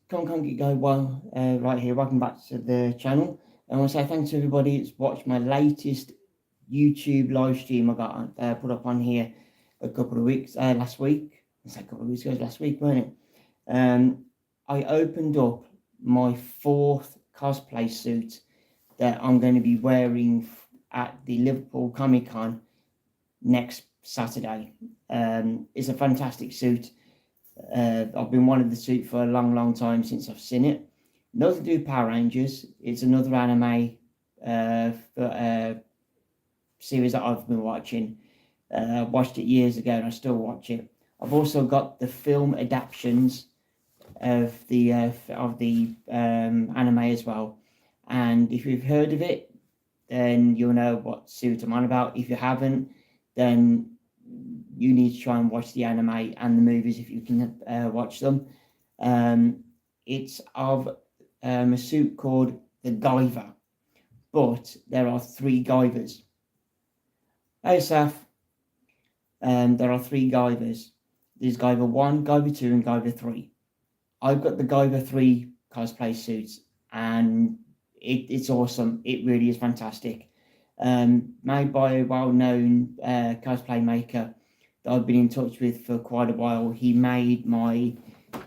Come Geek Go well right here. Welcome back to the channel. I want to say thanks to everybody that's watched my latest YouTube live stream I got put up on here a couple of weeks last week. I say a couple of weeks ago, last week, wasn't it? I opened up my 4th cosplay suit that I'm going to be wearing at the Liverpool Comic Con next Saturday. It's a fantastic suit. I've been wanting the suit for a long time since I've seen it. Nothing to do with Power Rangers. It's another anime series that I've been watching. I watched it years ago and I still watch it. I've also got the film adaptations of the anime as well. And if you've heard of it, then you'll know what suit I'm on about. If you haven't, then you need to try and watch the anime and the movies if you can watch them. It's of a suit called the Guyver, but there are 3 Guyvers. Hey, Seth. There are 3 Guyvers. There's Guyver 1, Guyver 2, and Guyver 3. I've got the Guyver 3 cosplay suits, and it's awesome. It really is fantastic. Made by a well-known cosplay maker that I've been in touch with for quite a while. He made my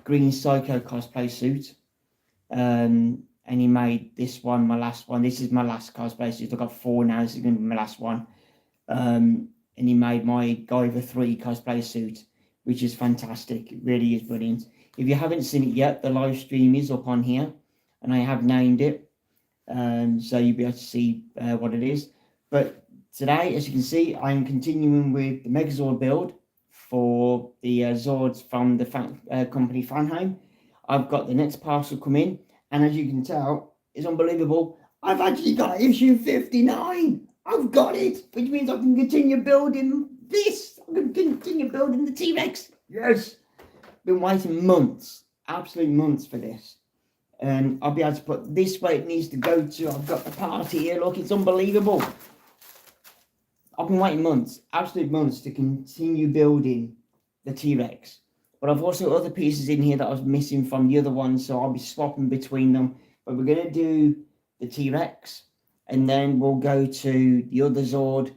Green Psycho cosplay suit, and he made this one, my last one. This is my last cosplay suit. I've got 4 now. This is going to be my last one. And he made my Guyver 3 cosplay suit, which is fantastic. It really is brilliant. If you haven't seen it yet, the live stream is up on here, and I have named it, so you'll be able to see what it is. But today, as you can see, I'm continuing with the Megazord build for the Zords from the company Fanheim. I've got the next parcel come in, and as you can tell, it's unbelievable. I've actually got issue 59. I've got it, which means I can continue building this. I can continue building the T-Rex. Yes. Been waiting months, absolute months for this. And I'll be able to put this where it needs to go to. I've got the part here. Look, it's unbelievable. I've been waiting months, absolute months, to continue building the T-Rex. But I've also got other pieces in here that I was missing from the other ones, so I'll be swapping between them. But we're going to do the T-Rex, and then we'll go to the other Zord,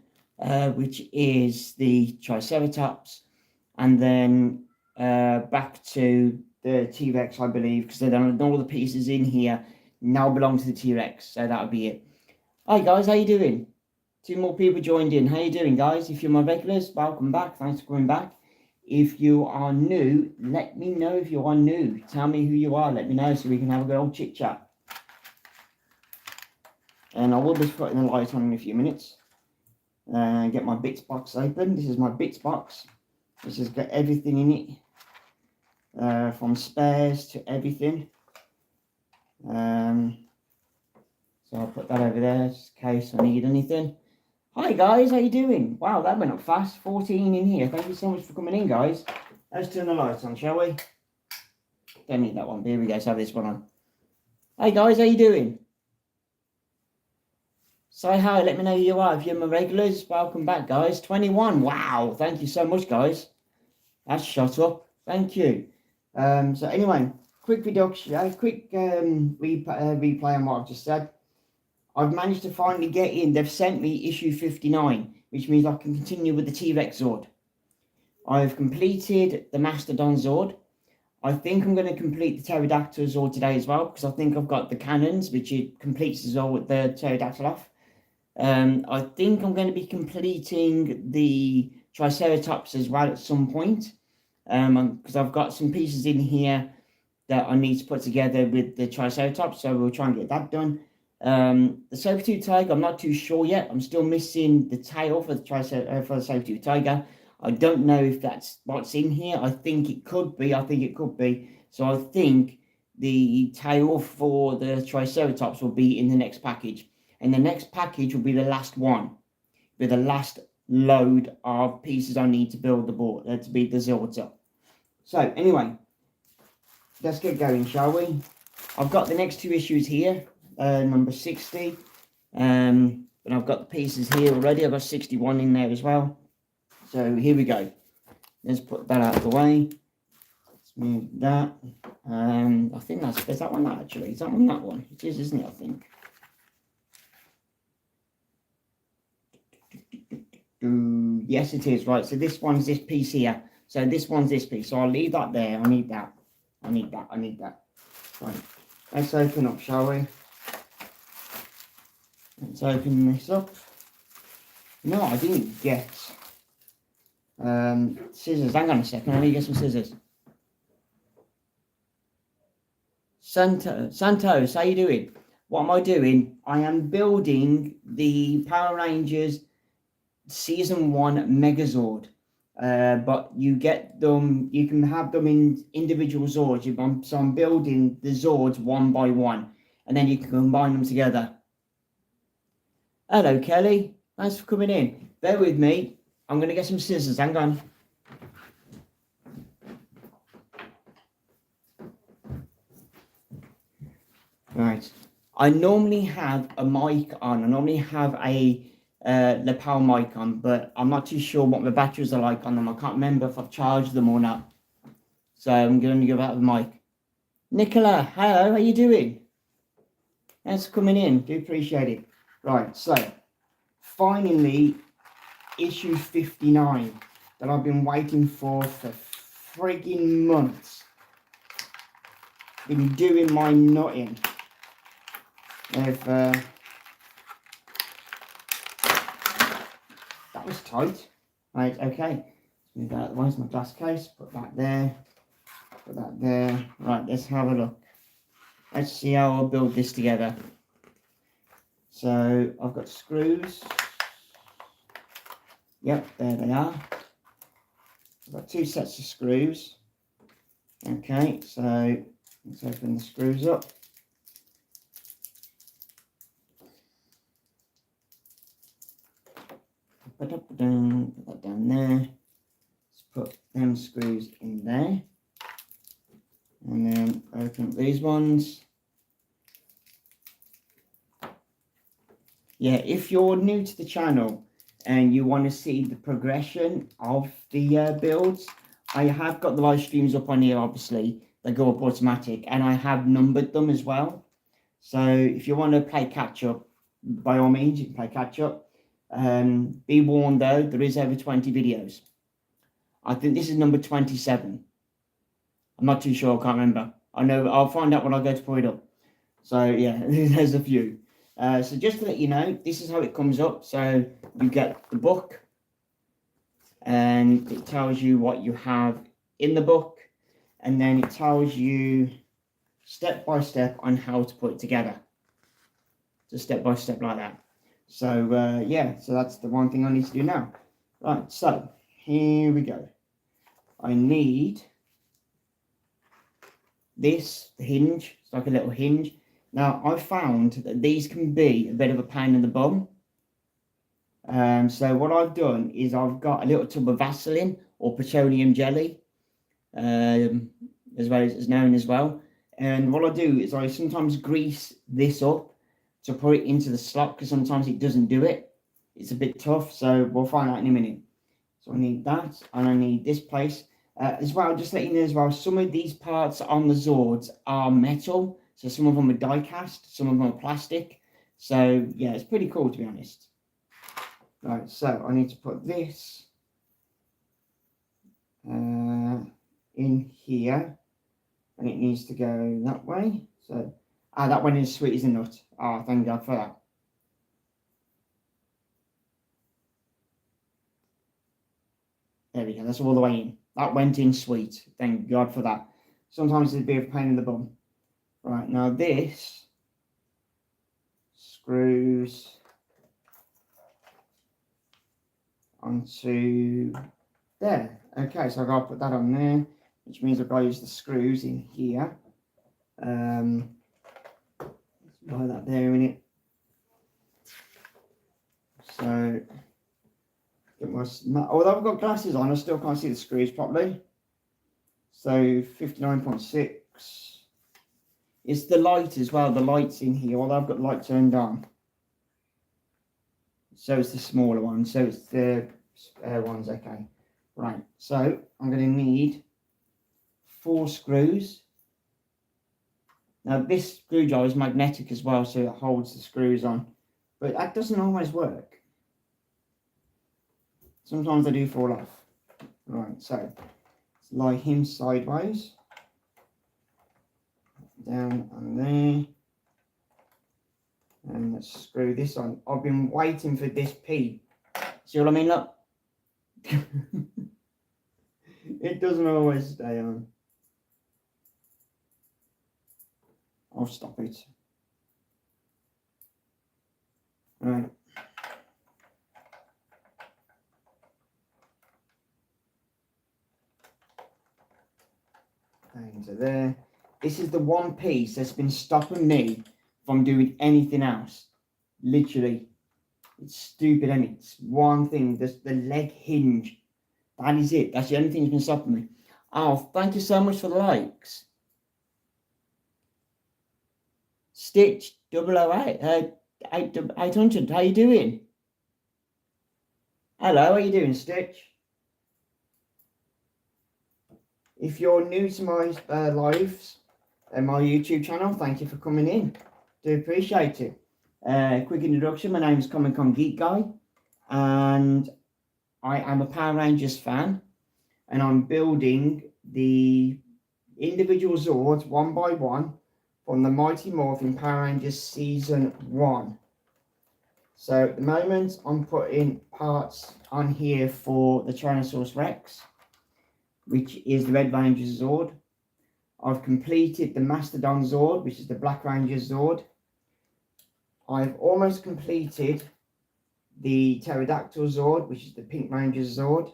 which is the Triceratops, and then back to the T-Rex, I believe, because all the pieces in here now belong to the T-Rex, so that'll be it. Hi guys, how you doing? 2 more people joined in. How you doing, guys? If you're my regulars, welcome back. Thanks for coming back. If you are new, let me know if you are new. Tell me who you are. Let me know so we can have a good old chit chat. And I will be putting the light on in a few minutes. Get my bits box open. This is my bits box. This has got everything in it, from spares to everything. So I'll put that over there just in case I need anything. Hi guys, how you doing? Wow, that went up fast. 14 in here. Thank you so much for coming in, guys. Let's turn the lights on, shall we? Don't need that one. Here we go. Let's have this one on. Hey guys, how you doing? Say hi. Let me know who you are. If you're my regulars, welcome back, guys. 21. Wow. Thank you so much, guys. That's shot up. Thank you. So anyway, quick reduction, quick replay on what I've just said. I've managed to finally get in. They've sent me issue 59, which means I can continue with the T-Rex Zord. I've completed the Mastodon Zord. I think I'm going to complete the Pterodactyl Zord today as well, because I think I've got the cannons, which it completes as well with the Pterodactyl off. I think I'm going to be completing the Triceratops as well at some point, because I've got some pieces in here that I need to put together with the Triceratops, so we'll try and get that done. The saber-tooth tiger, I'm not too sure yet. I'm still missing the tail for the saber-tooth tiger. I don't know if that's what's in here. I think it could be. So I think the tail for the Triceratops will be in the next package. And the next package will be the last one, with the last load of pieces I need to build the board, to beat the Zords up. So anyway, let's get going, shall we? I've got the next 2 issues here. Number 60, and I've got the pieces here already. I've got 61 in there as well. So here we go. Let's put that out of the way. Let's move that. I think is that one that actually? Is that one that one? It is, isn't it? I think. Yes, it is. Right, so this one's this piece here. So this one's this piece. So I'll leave that there. I need that. I need that. Right, let's open up, shall we? Let's open this up. No, I didn't get scissors. Hang on a second. I need to get some scissors. Santos, how you doing? What am I doing? I am building the Power Rangers Season 1 Megazord. But you get them, you can have them in individual Zords. So I'm building the Zords one by one, and then you can combine them together. Hello, Kelly. Thanks for coming in. Bear with me. I'm going to get some scissors. Hang on. Right. I normally have a mic on. I normally have a lapel mic on, but I'm not too sure what the batteries are like on them. I can't remember if I've charged them or not. So I'm going to go out of the mic. Nicola, hello. How you doing? Thanks for coming in. Do appreciate it. Right. So finally, issue 59 that I've been waiting for frigging months. Been doing my nutting. That was tight. Right, okay. Move that out of the way. It's my glass case. Put that there. Put that there. Right, let's have a look. Let's see how I'll build this together. So I've got screws. Yep, there they are. I've got 2 sets of screws. Okay, so let's open the screws up. Put that down there. Let's put them screws in there. And then open up these ones. Yeah, if you're new to the channel and you want to see the progression of the builds, I have got the live streams up on here, obviously. They go up automatic, and I have numbered them as well. So if you want to play catch up, by all means, you can play catch up. Be warned though, there is over 20 videos. I think this is number 27. I'm not too sure, I can't remember. I know, I'll find out when I go to put it up. So yeah, there's a few. So just to let you know, this is how it comes up. So you get the book, and it tells you what you have in the book, and then it tells you step by step on how to put it together. So step by step like that. So yeah, so that's the one thing I need to do now. Right, so here we go. I need this, the hinge. It's like a little hinge. Now, I found that these can be a bit of a pain in the bum. So what I've done is I've got a little tub of Vaseline or petroleum jelly, as well as it's known as well. And what I do is I sometimes grease this up to put it into the slot, because sometimes it doesn't do it. It's a bit tough, so we'll find out in a minute. So I need that, and I need this place. As well, just let you know as well, some of these parts on the Zords are metal. So some of them are die cast, some of them are plastic. So yeah, it's pretty cool, to be honest. Right, so I need to put this in here, and it needs to go that way. So that one is sweet as a nut. Thank God for that. There we go, that's all the way in. That went in sweet. Thank God for that. Sometimes it's a bit of a pain in the bum. Right, now this screws onto there. Okay, so I've got to put that on there, which means I've got to use the screws in here. Let's buy that there a minute. So, although I've got glasses on, I still can't see the screws properly. So 59.6. It's the light as well, the light's in here, although I've got the light turned on. So it's the smaller one, so it's the ones, okay. Right, so I'm going to need 4 screws. Now this screwdriver is magnetic as well, so it holds the screws on. But that doesn't always work. Sometimes they do fall off. Right, so let's lie him sideways. Down on there. And let's screw this on. I've been waiting for this P. See what I mean? Look. It doesn't always stay on. I'll stop it. Right. Into there. This is the one piece that's been stopping me from doing anything else. Literally. It's stupid, and it's one thing. The leg hinge. That is it. That's the only thing that's been stopping me. Oh, thank you so much for the likes. Stitch 008, 800. How you doing? Hello, how you doing, Stitch? If you're new to my lives and my YouTube channel, thank you for coming in. Do appreciate it. Quick introduction. My name is Geek Guy, and I am a Power Rangers fan, and I'm building the individual Zords one by one from the Mighty Morphin Power Rangers Season 1. So at the moment, I'm putting parts on here for the Tyrannosaurus Rex, which is the Red Ranger Zord. I've completed the Mastodon Zord, which is the Black Ranger Zord. I've almost completed the Pterodactyl Zord, which is the Pink Ranger Zord.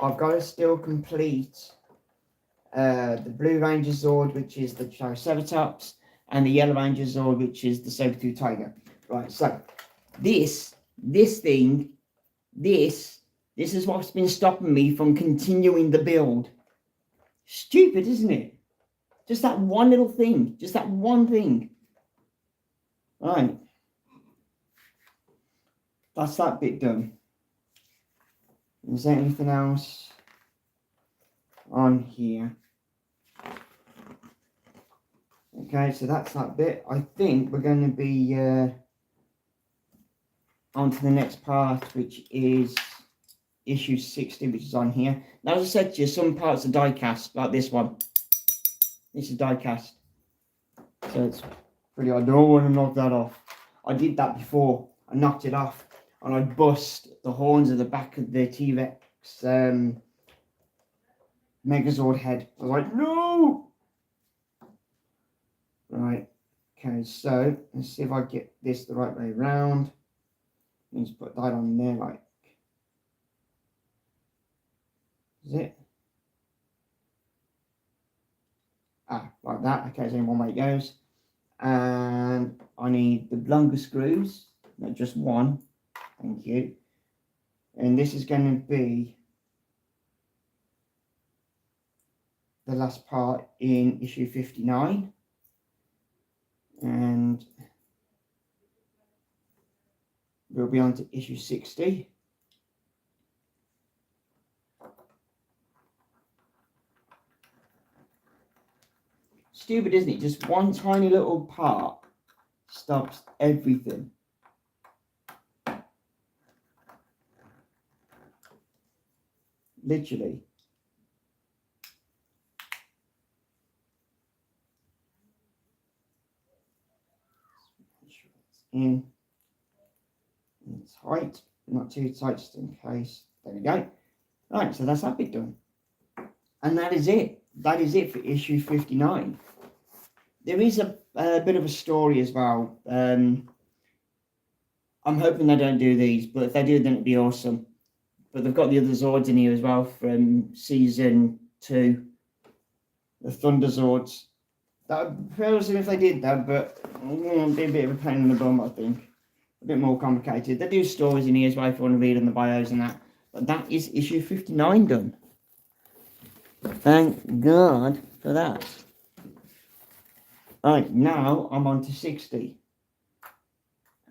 I've got to still complete the Blue Ranger Zord, which is the Triceratops, and the Yellow Ranger Zord, which is the Saber-tooth Tiger. Right, so this is what's been stopping me from continuing the build. Stupid, isn't it? Just that one little thing. Just that one thing. Right. That's that bit done. Is there anything else on here? Okay, so that's that bit. I think we're going to be on to the next part, which is issue 60, which is on here. Now, as I said to you, some parts are die cast, like this one. This is die cast. So it's pretty, I don't want to knock that off. I did that before. I knocked it off, and I bust the horns at the back of the T-Rex Megazord head. I was like, no! Right. Okay, so let's see if I get this the right way around. Let's put that on there, like, is it? Ah, like that. Okay, so in one way it goes. And I need the longer screws, not just one. Thank you. And this is going to be the last part in issue 59. And we'll be on to issue 60. Stupid, isn't it? Just one tiny little part stops everything. Literally. Make sure it's in. It's tight, not too tight, just in case. There we go. Right, so that's that bit done. And that is it. That is it for issue 59. There is a bit of a story as well. I'm hoping they don't do these, but if they do, then it'd be awesome. But they've got the other Zords in here as well from season 2. The Thunder Zords. That would be awesome if they did that, but it'd be a bit of a pain in the bum, I think. A bit more complicated. They do stories in here as well if you want to read on the bios and that. But that is issue 59 done. Thank God for that. Right, now I'm on to 60.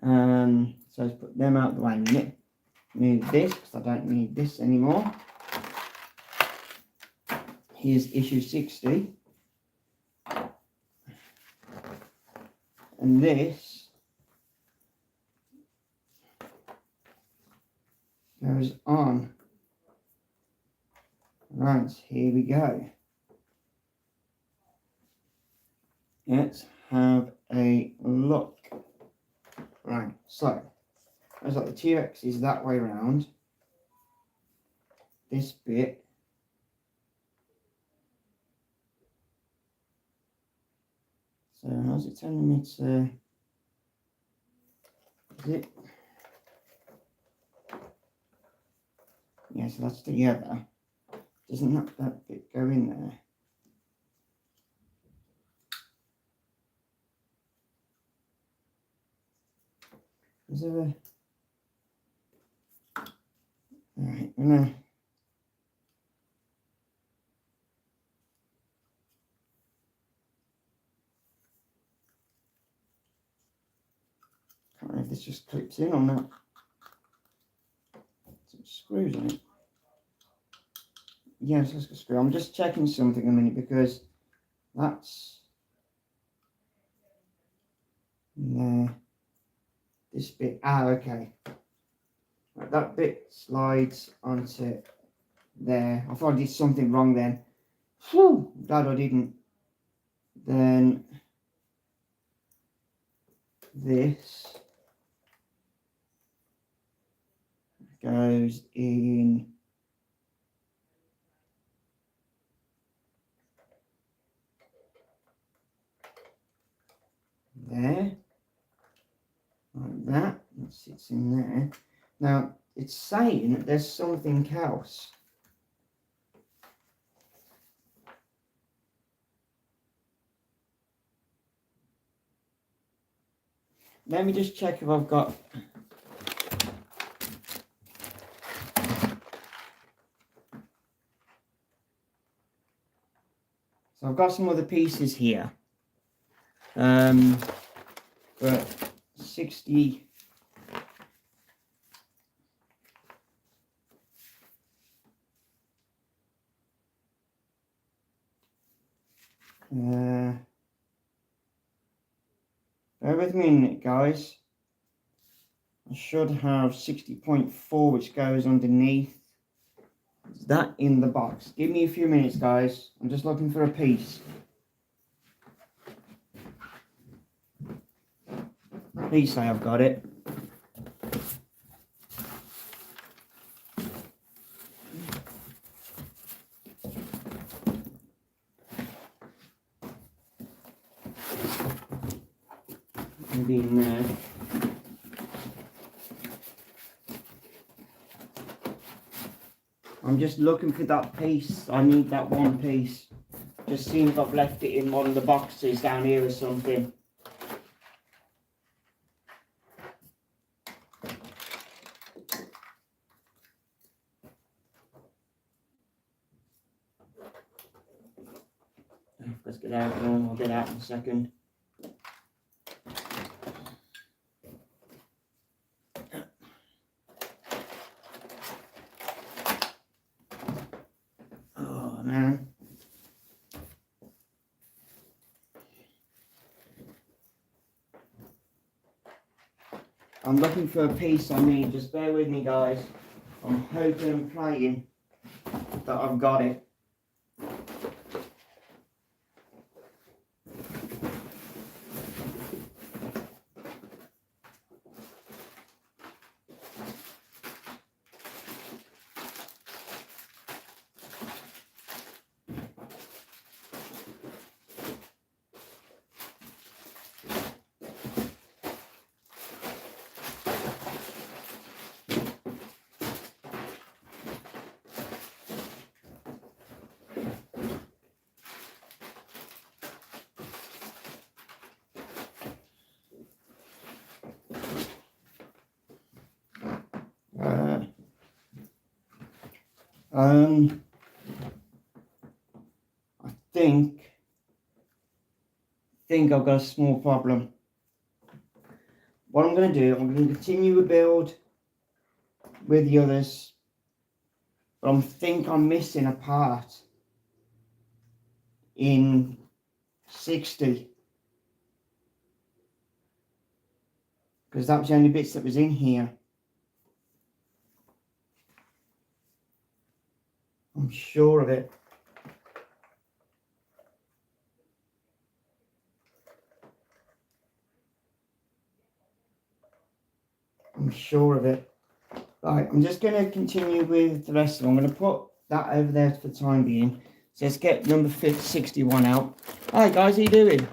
So let's put them out the way a minute. Move this because I don't need this anymore. here's issue 60. And this goes on. Right, here we go. Let's have a look. Right, so looks like the T-Rex is that way around. This bit so how's it telling me to is it? Yeah, so that's together. Doesn't that bit go in there? Is there a... Alright, I'm gonna... Can't remember if this just clips in or not. Some screws on it. Yes, that's a screw. I'm just checking something a minute because that's... No. This bit, okay. Right, that bit slides onto there. I thought I did something wrong then. Whew, glad I didn't. Then this goes in there. Like that sits in there. Now it's saying that there's something else. Let me just check if I've got so I've got some other pieces here. But 60 bear with me a minute, guys. I should have 60.4 which goes underneath. Is that in the box? Give me a few minutes, guys. I'm just looking for a piece. Please say I've got it. Maybe in there. I'm just looking for that piece. I need that one piece. Just seems if I've left it in one of the boxes down here or something. Let's get out. I'll get out in a second. Oh man. I'm looking for a piece I need. Just bear with me, guys. I'm hoping and praying that I've got it. I think I've got a small problem. What I'm going to do, I'm going to continue to build with the others, but I think I'm missing a part. in 60. Because that was the only bits that was in here. I'm sure of it. I'm sure of it. Right, I'm just going to continue with the rest of them. I'm going to put that over there for the time being. So let's get number 61 out. Hi guys, how you doing?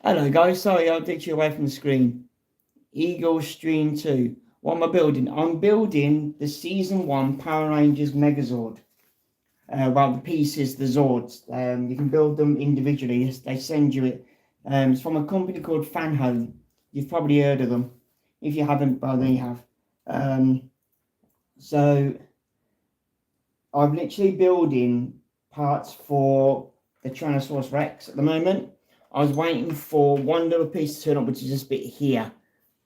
Hello guys, sorry I'll ditch you away from the screen. Eagle Stream 2. What am I building? I'm building the Season 1 Power Rangers Megazord. Well, the pieces, the Zords. You can build them individually. They send you it. It's from a company called Fan Home. You've probably heard of them. If you haven't, well, then you have. So I'm literally building parts for the Tyrannosaurus Rex at the moment. I was waiting for one little piece to turn up, which is this bit here.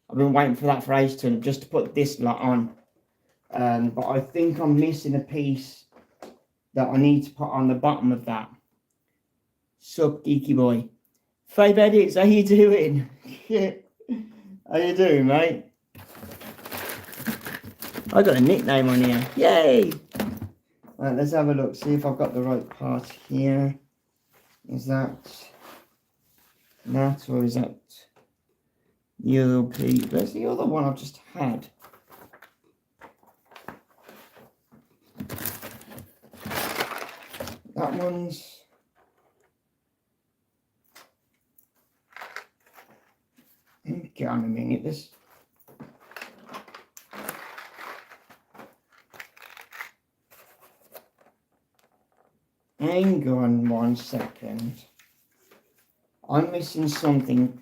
I've been waiting for that for ages to turn up, just to put this lot on. But I think I'm missing a piece that I need to put on the bottom of that. Sup, geeky boy. Fabe Edits, how you doing? How you doing, mate? I got a nickname on here. Yay! Right, let's have a look. See if I've got the right part here. Is that or is that the other piece? Where's the other one I've just had? That one's... Hang on a minute, this... Hang on 1 second. I'm missing something.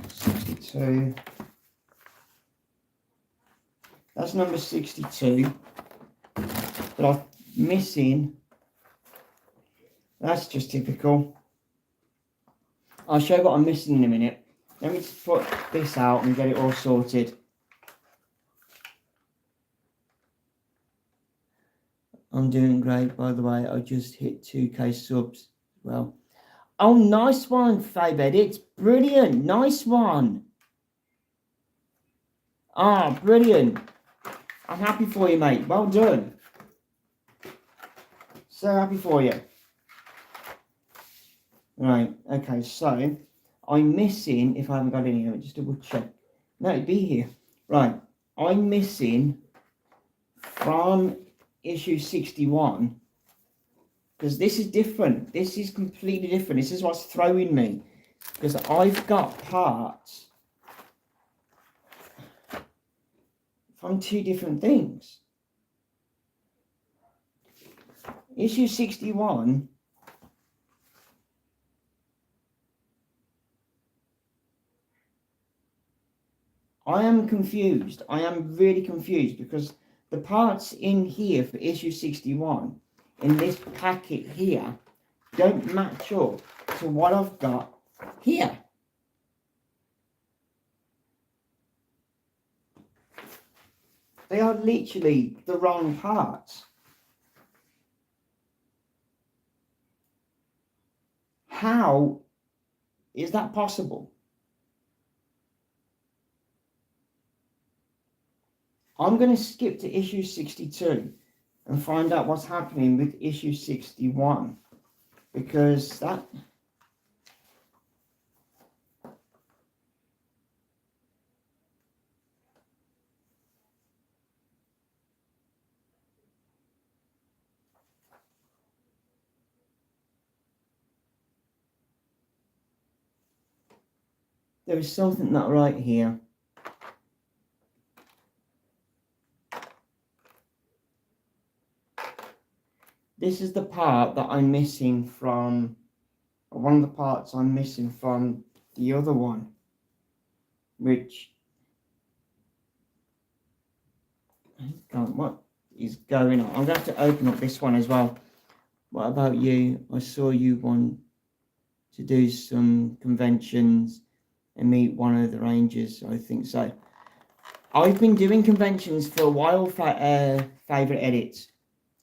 62. That's number 62. But I'm missing. That's just typical. I'll show you what I'm missing in a minute. Let me just put this out and get it all sorted. I'm doing great, by the way. I just hit 2K subs as well. Oh, nice one, Fabe Edits. Brilliant. Nice one. Ah, brilliant. I'm happy for you, mate. Well done. So happy for you. Right, okay, so I'm missing, if I haven't got any of it, just double check. No, it'd be here. Right, I'm missing from issue 61, because this is different. This is completely different. This is what's throwing me, because I've got parts from two different things. Issue 61, I am confused. I am really confused, because the parts in here for issue 61 in this packet here don't match up to what I've got here. They are literally the wrong parts. How is that possible? I'm going to skip to issue 62 and find out what's happening with issue 61, because that... There is something not right here. This is the part that I'm missing from, or one of the parts I'm missing from the other one, which, God, what is going on? I'm going to have to open up this one as well. What about you? I saw you want to do some conventions and meet one of the Rangers, I think so. I've been doing conventions for a while, favourite edits.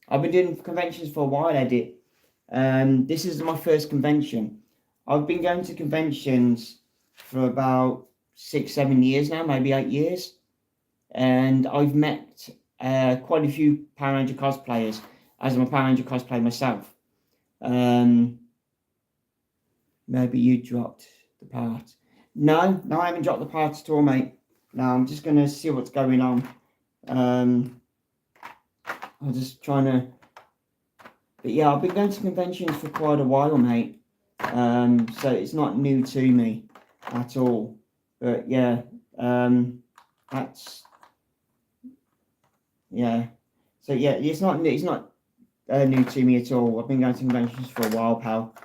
I've been doing conventions for a while, edit. This is my first convention. I've been going to conventions for about 6-7 years now, maybe 8 years. And I've met quite a few Power Ranger cosplayers, as I'm a Power Ranger cosplayer myself. Maybe you dropped the part. No, I haven't dropped the part at all, mate. No, I'm just going to see what's going on. I'm just trying to... But yeah, I've been going to conventions for quite a while, mate. So it's not new to me at all. But yeah, that's... Yeah. So yeah, it's not new to me at all. I've been going to conventions for a while, pal.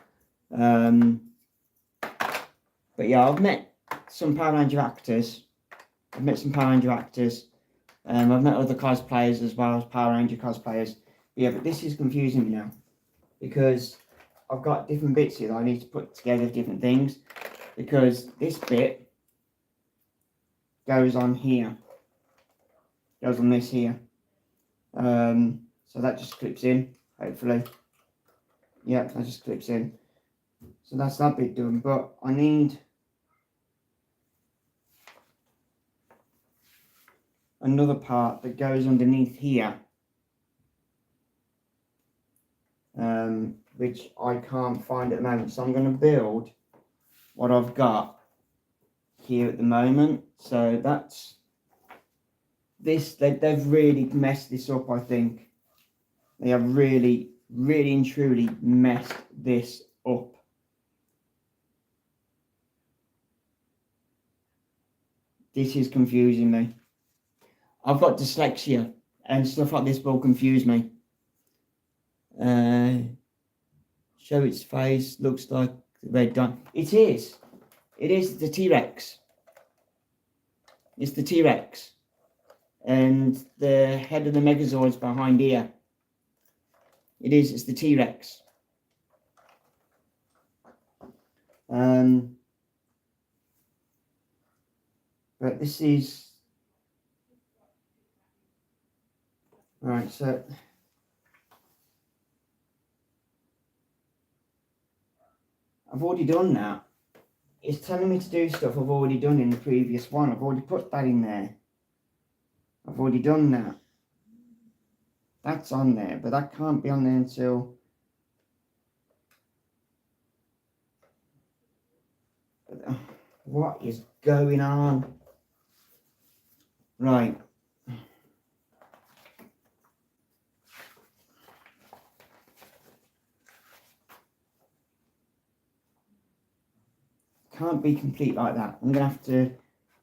But yeah, I've met some Power Ranger actors. I've met other cosplayers as well as Power Ranger cosplayers. But yeah, but this is confusing me now because I've got different bits here that I need to put together different things, because this bit goes on here, goes on this here. So that just clips in, hopefully. Yeah, that just clips in. So that's that bit done, but I need another part that goes underneath here, which I can't find at the moment. So I'm going to build what I've got here at the moment. So that's this. They've really messed this up, I think. They have really and truly messed this up. This is confusing me. I've got dyslexia, and stuff like this will confuse me. Show its face, looks like the red dot. It is the T-Rex. It's the T-Rex. And the head of the Megazord's behind here. It's the T-Rex. But this is... Right, so... I've already done that. It's telling me to do stuff I've already done in the previous one. I've already put that in there. I've already done that. That's on there, but that can't be on there until... What is going on? Right. Can't be complete like that. I'm going to have to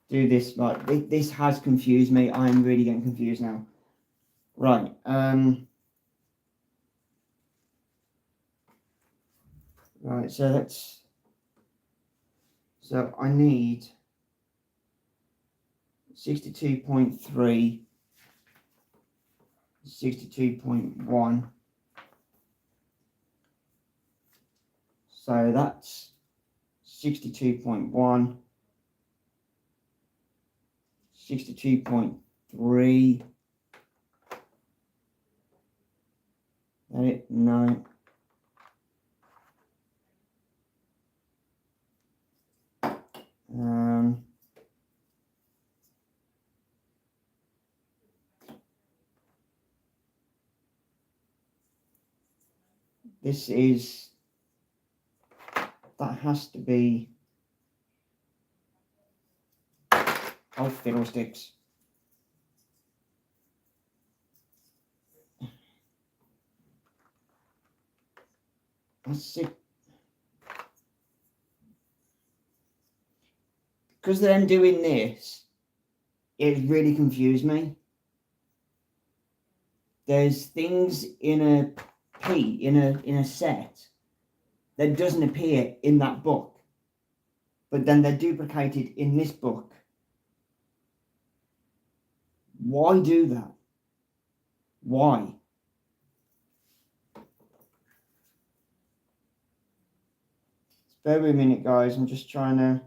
do this. Like, this has confused me. I'm really getting confused now. Right. Right, so let's... So I need 62.3, 62.1. So that's 62.1, 62.3. No. This is... That has to be... Oh, fiddlesticks. That's it. Because of them doing this, it really confused me. There's things in a in a set that doesn't appear in that book, but then they're duplicated in this book. Why do that? Why? Bear with me a minute, guys. I'm just trying to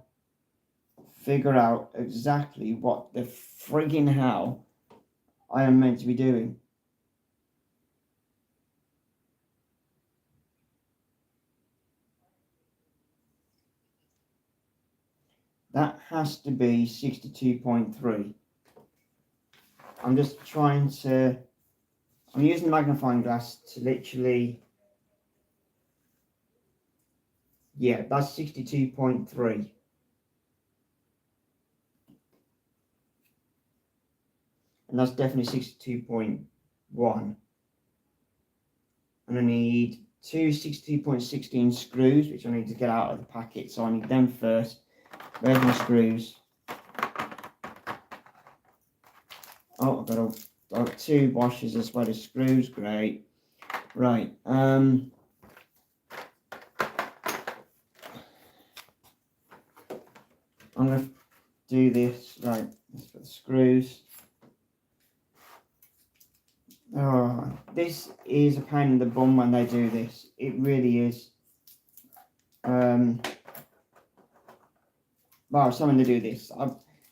figure out exactly what the friggin' hell I am meant to be doing. That has to be 62.3. I'm just trying to, I'm using the magnifying glass to literally, yeah, that's 62.3. And that's definitely 62.1. And I need two 62.16 screws, which I need to get out of the packet, so I need them first. Where's my screws? Oh, I've got two washers as well as screws. Great. Right. I'm going to do this. Right. Let's put the screws. Oh, this is a pain in the bum when they do this. It really is. Wow, someone to do this.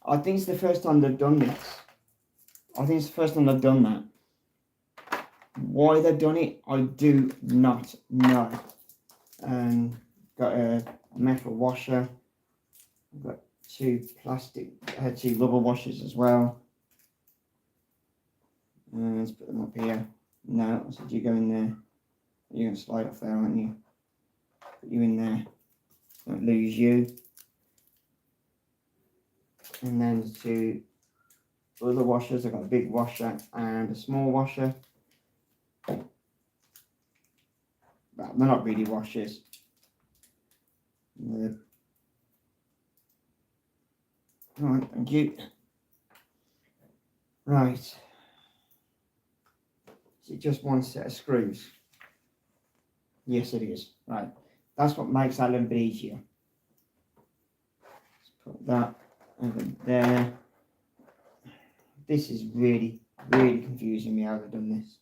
I think it's the first time they've done this. I think it's the first time they've done that. Why they've done it, I do not know. Got a metal washer. I've got two rubber washers as well. Let's put them up here. No, I said you go in there. You're going to slide off there, aren't you? Put you in there. Don't lose you. And then two other washers. I've got a big washer and a small washer. Well, they're not really washers. Alright, thank you. Right. Is it just one set of screws? Yes, it is. Right. That's what makes that a little bit easier. Let's put that over there. This is really, really confusing me how they've done this.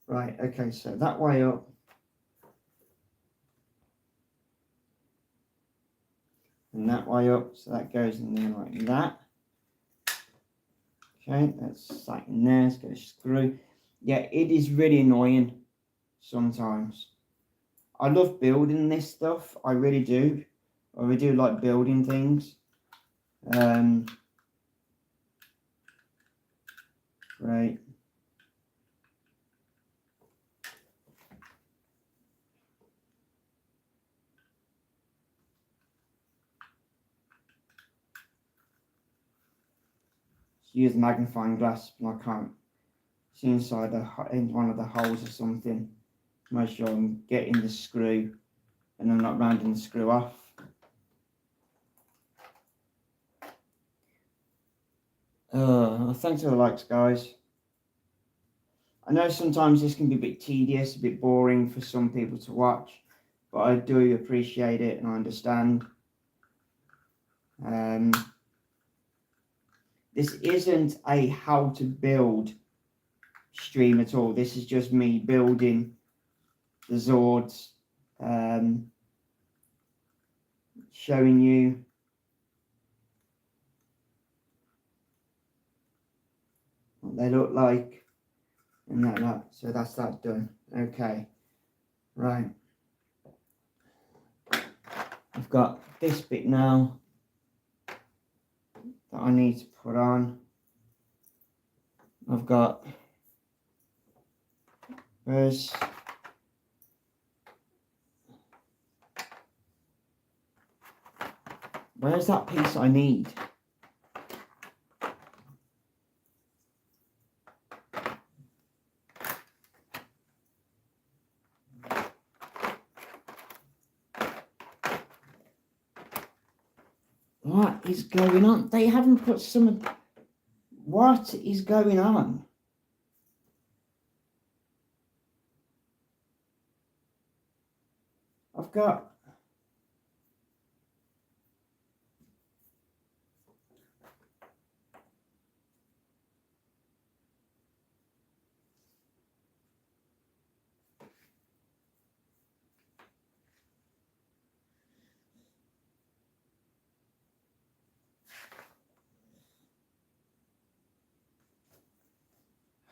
Right, okay, so that way up. And that way up, so that goes in there like that. Okay, that's sat in there, it's got a screw. Yeah, it is really annoying sometimes. I love building this stuff, I really do. I really do like building things. Right. Use a magnifying glass, and I can't see inside in one of the holes or something. Make sure I'm getting the screw and I'm not rounding the screw off. Thanks for the likes, guys. I know sometimes this can be a bit tedious, a bit boring for some people to watch, but I do appreciate it and I understand. This isn't a how to build stream at all. This is just me building the Zords, showing you what they look like, and that. So that's that done. Okay, right. I've got this bit now that I need to put on. I've got where's that piece I need? What is going on? They haven't put some. What is going on? I've got.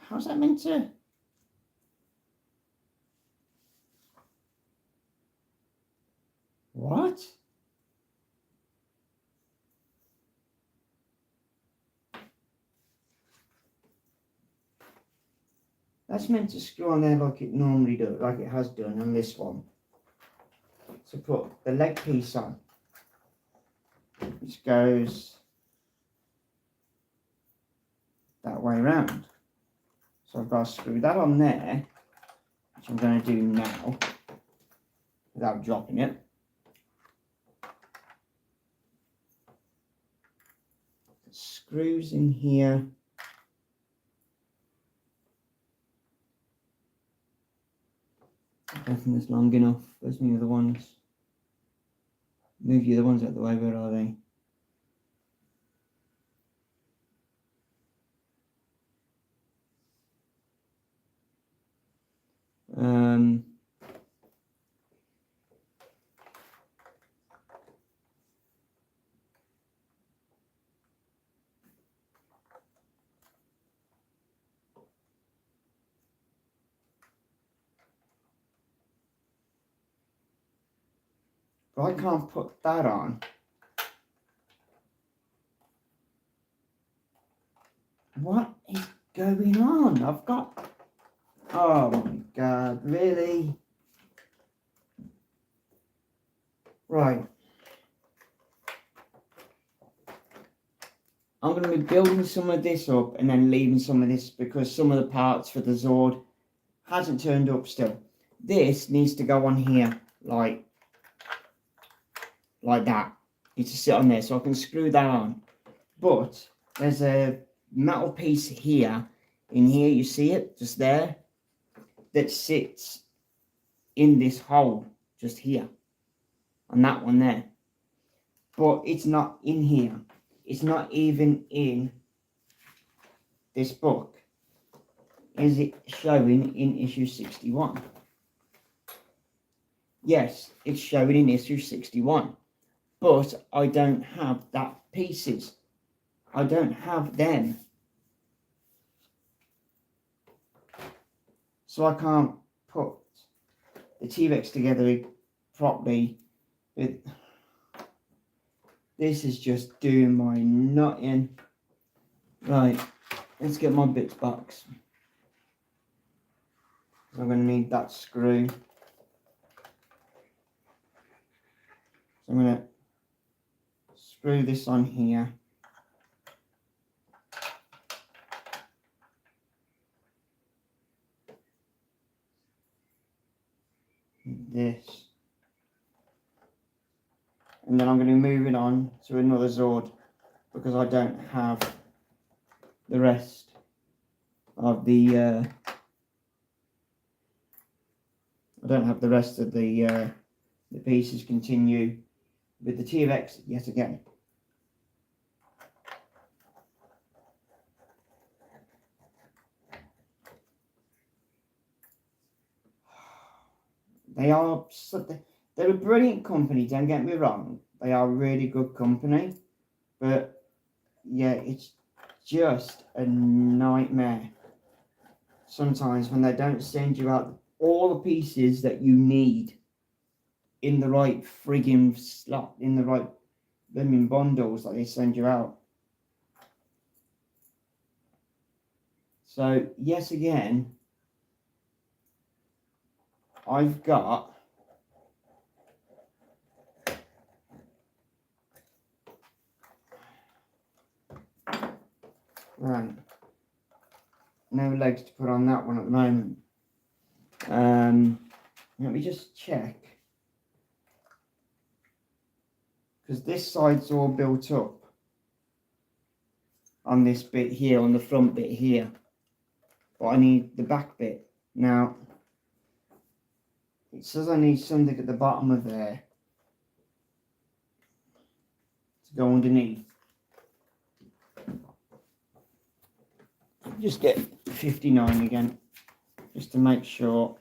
How's that meant to? What? That's meant to screw on there like it normally does, like it has done on this one. To put the leg piece on, which goes that way around. So I've got to screw that on there, which I'm going to do now, without dropping it. Screws in here. I don't think that's long enough. Where's my other ones? Move the other ones out of the way. Where are they? But I can't put that on. What is going on? I've got... Oh my god, really? Right. I'm going to be building some of this up and then leaving some of this because some of the parts for the Zord hasn't turned up still. This needs to go on here like that. Needs to sit on there so I can screw that on. But there's a metal piece here, in here, you see it, just there, that sits in this hole, just here, on that one there. But it's not in here. It's not even in this book. Is it showing in issue 61? Yes, it's showing in issue 61. But I don't have that pieces. I don't have them. So I can't put the T-Rex together properly. This is just doing my nutting. Right, let's get my bits box. I'm going to need that screw. So I'm going to screw this on here. This. And then I'm going to move it on to another Zord because I don't have the rest of the the pieces. Continue with the T-Rex yet again. They're a brilliant company, don't get me wrong. They are a really good company. But, yeah, it's just a nightmare sometimes when they don't send you out all the pieces that you need in the right friggin' slot, in the right bundles that they send you out. So, yes, again, I've got right, no legs to put on that one at the moment. Let me just check, because this side's all built up on this bit here, on the front bit here, but I need the back bit. Now it says I need something at the bottom of there to go underneath. Just get 59 again, just to make sure,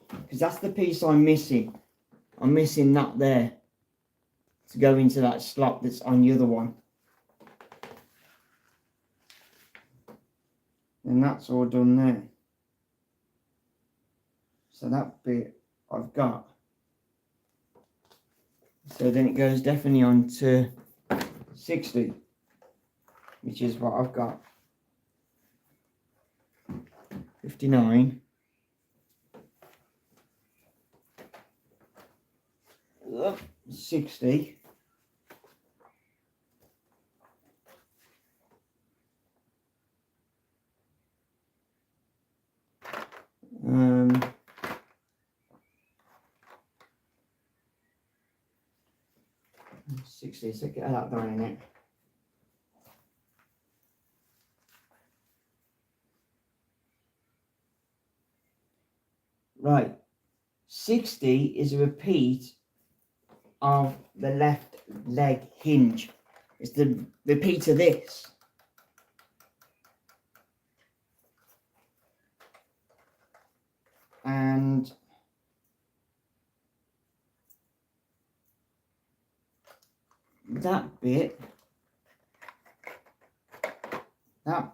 because that's the piece I'm missing. I'm missing that there to go into that slot that's on the other one. that's all done there. So that bit I've got. So then it goes definitely on to 60, which is what I've got. 59. 60. Um, 60, so get that down in it. Right, 60 is a repeat of the left leg hinge. It's the repeat of this. And that bit I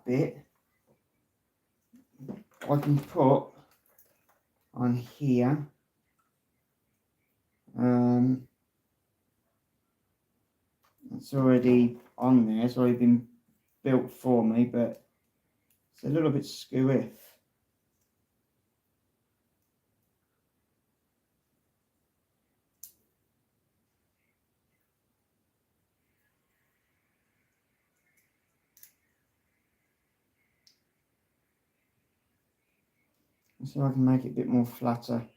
can put on here. It's already on there. It's already been built for me, but it's a little bit skewy. So I can make it a bit more flatter.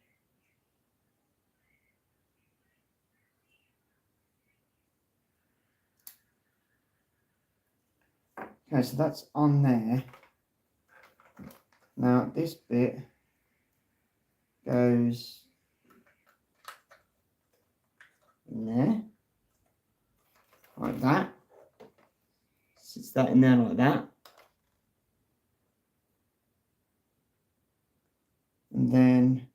Okay, so that's on there. Now this bit goes in there, like that. Sits that in there like that. And then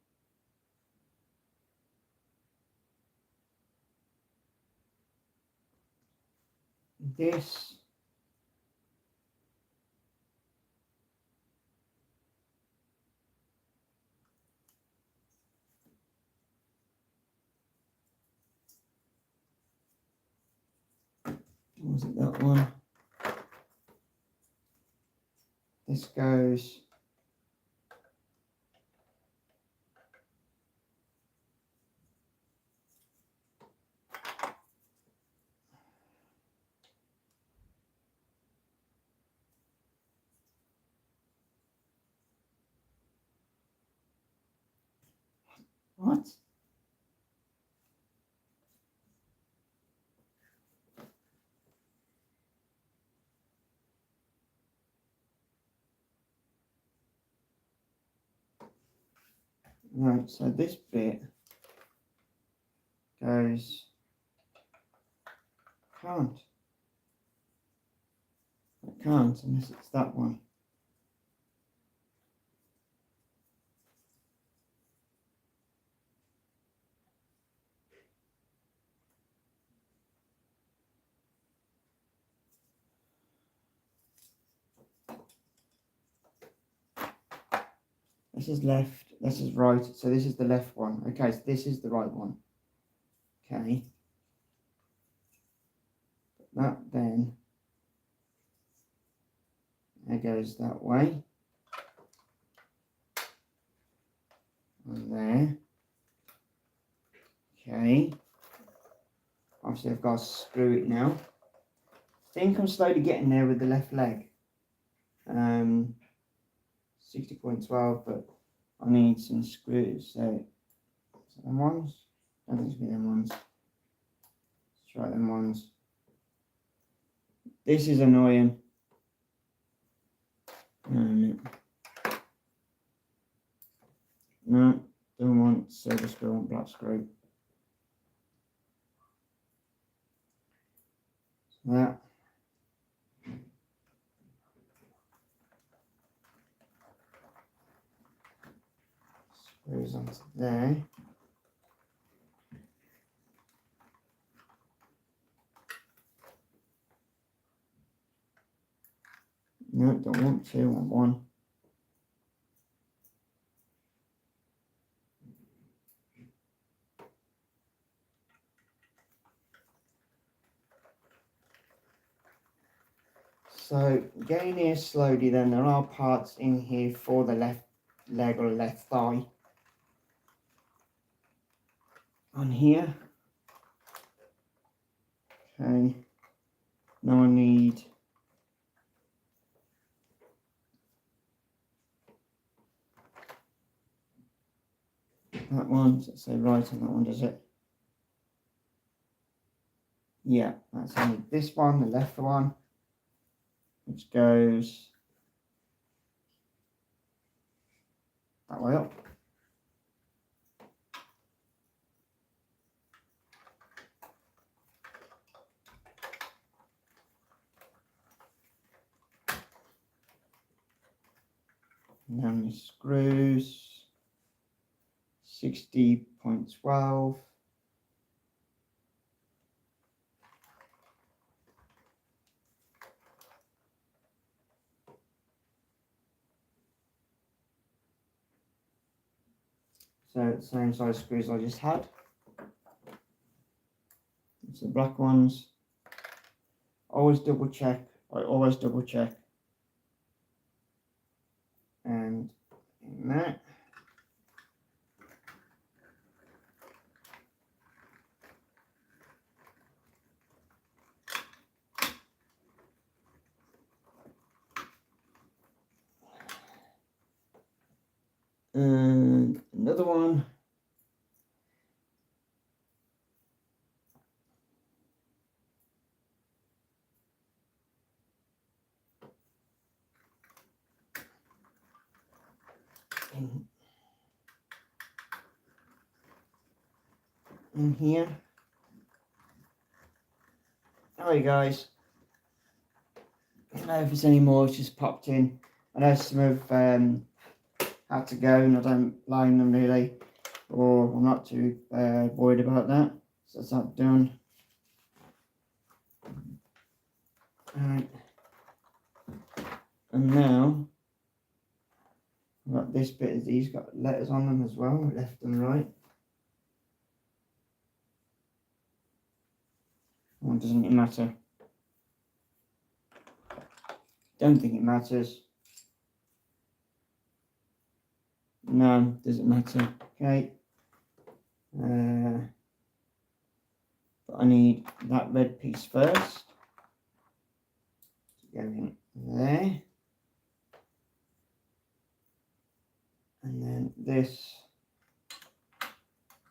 this was it, that one? This goes what? Right, so this bit goes, I can't unless it's that one. This is left, this is right, so this is the left one. Okay, so this is the right one. Okay. That then, it goes that way. And there. Okay. Obviously I've got to screw it now. I think I'm slowly getting there with the left leg. 60.12, but I need some screws. So them ones? I don't think it's them ones. Let's try them ones. This is annoying. No, don't want silver screw, I want black screw. So that. Screws onto there. No, don't want two, I want one. So getting here slowly, then there are parts in here for the left leg or left thigh. On here. Okay. Now I need that one. Does it say right on that one, does it? Yeah, that's only this one, the left one, which goes that way up. And then the screws, 60.12. So the same size screws I just had. It's the black ones. Always double check. I always double check. And in that. And another one. In here. Alright guys. I don't know if there's any more, it's just popped in. I know some have had to go and I don't line them really, or I'm not too worried about that. So that's that done. Alright. And now I've got this bit, these got letters on them as well, left and right. Or doesn't it matter? Don't think it matters. No, doesn't matter. Okay. But I need that red piece first. Go in there. And then this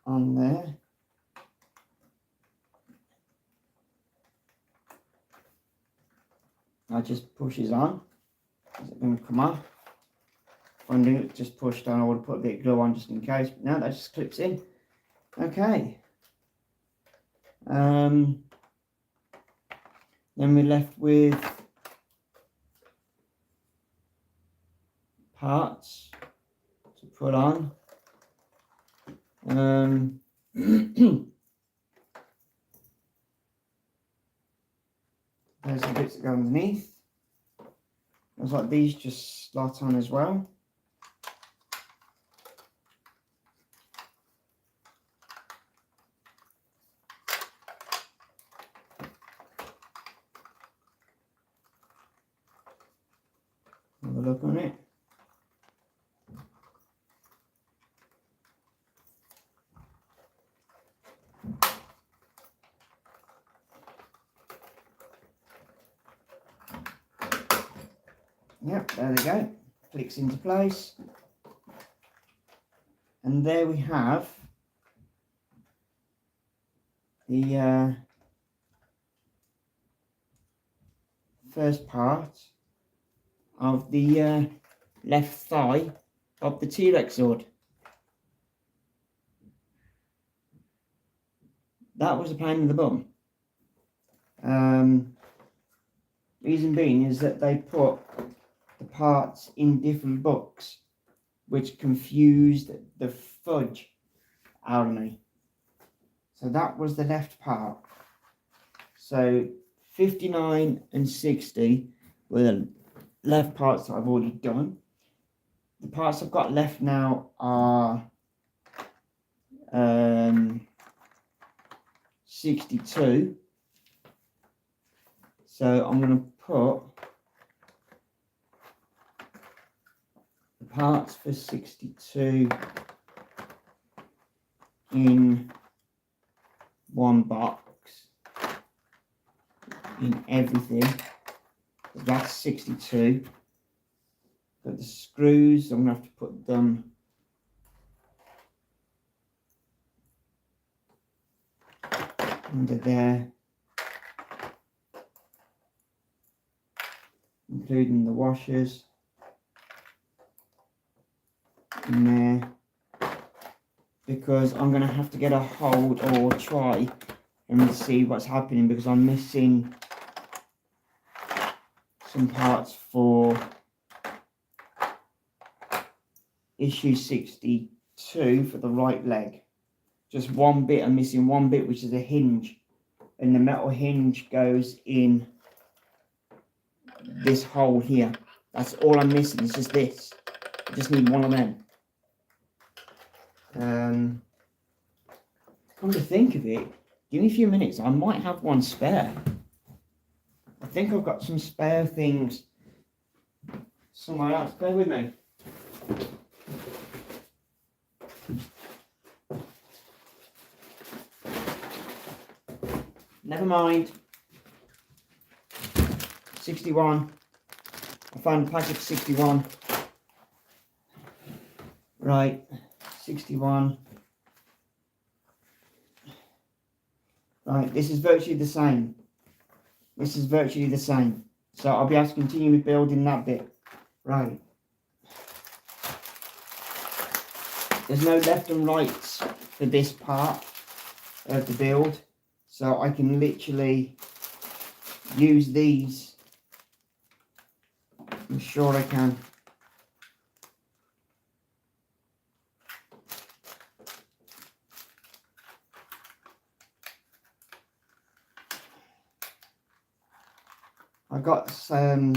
on there. That just pushes on. Is it going to come off? If I knew it just pushed on, I would have put a bit of glue on just in case. But no, that just clips in. Okay. Then we're left with parts to put on. There's the bits that go underneath. There's like these just slot on as well. Have a look on it. Yep, there they go. Clicks into place. And there we have the first part of the left thigh of the MEGAZORD. That was a pain in the bum. Reason being is that they put the parts in different books, which confused the fudge out of me. So that was the left part. So 59 and 60 were the left parts that I've already done. The parts I've got left now are 62. So I'm going to put parts for 62 in one box in everything. That's 62. Got the screws, I'm gonna have to put them under there, including the washers in there, because I'm going to have to get a hold or try and see what's happening, because I'm missing some parts for issue 62 for the right leg. Just one bit, I'm missing one bit, which is a hinge, and the metal hinge goes in this hole here. That's all I'm missing. It's just this. I just need one of them. Come to think of it, give me a few minutes. I might have one spare. I think I've got some spare things somewhere else. Bear with me. Never mind. 61. I found a packet of 61. Right, 61. Right, this is virtually the same. This is virtually the same. So I'll be able to continue with building that bit. Right. There's no left and rights for this part of the build. So I can literally use these. I'm sure I can. I got some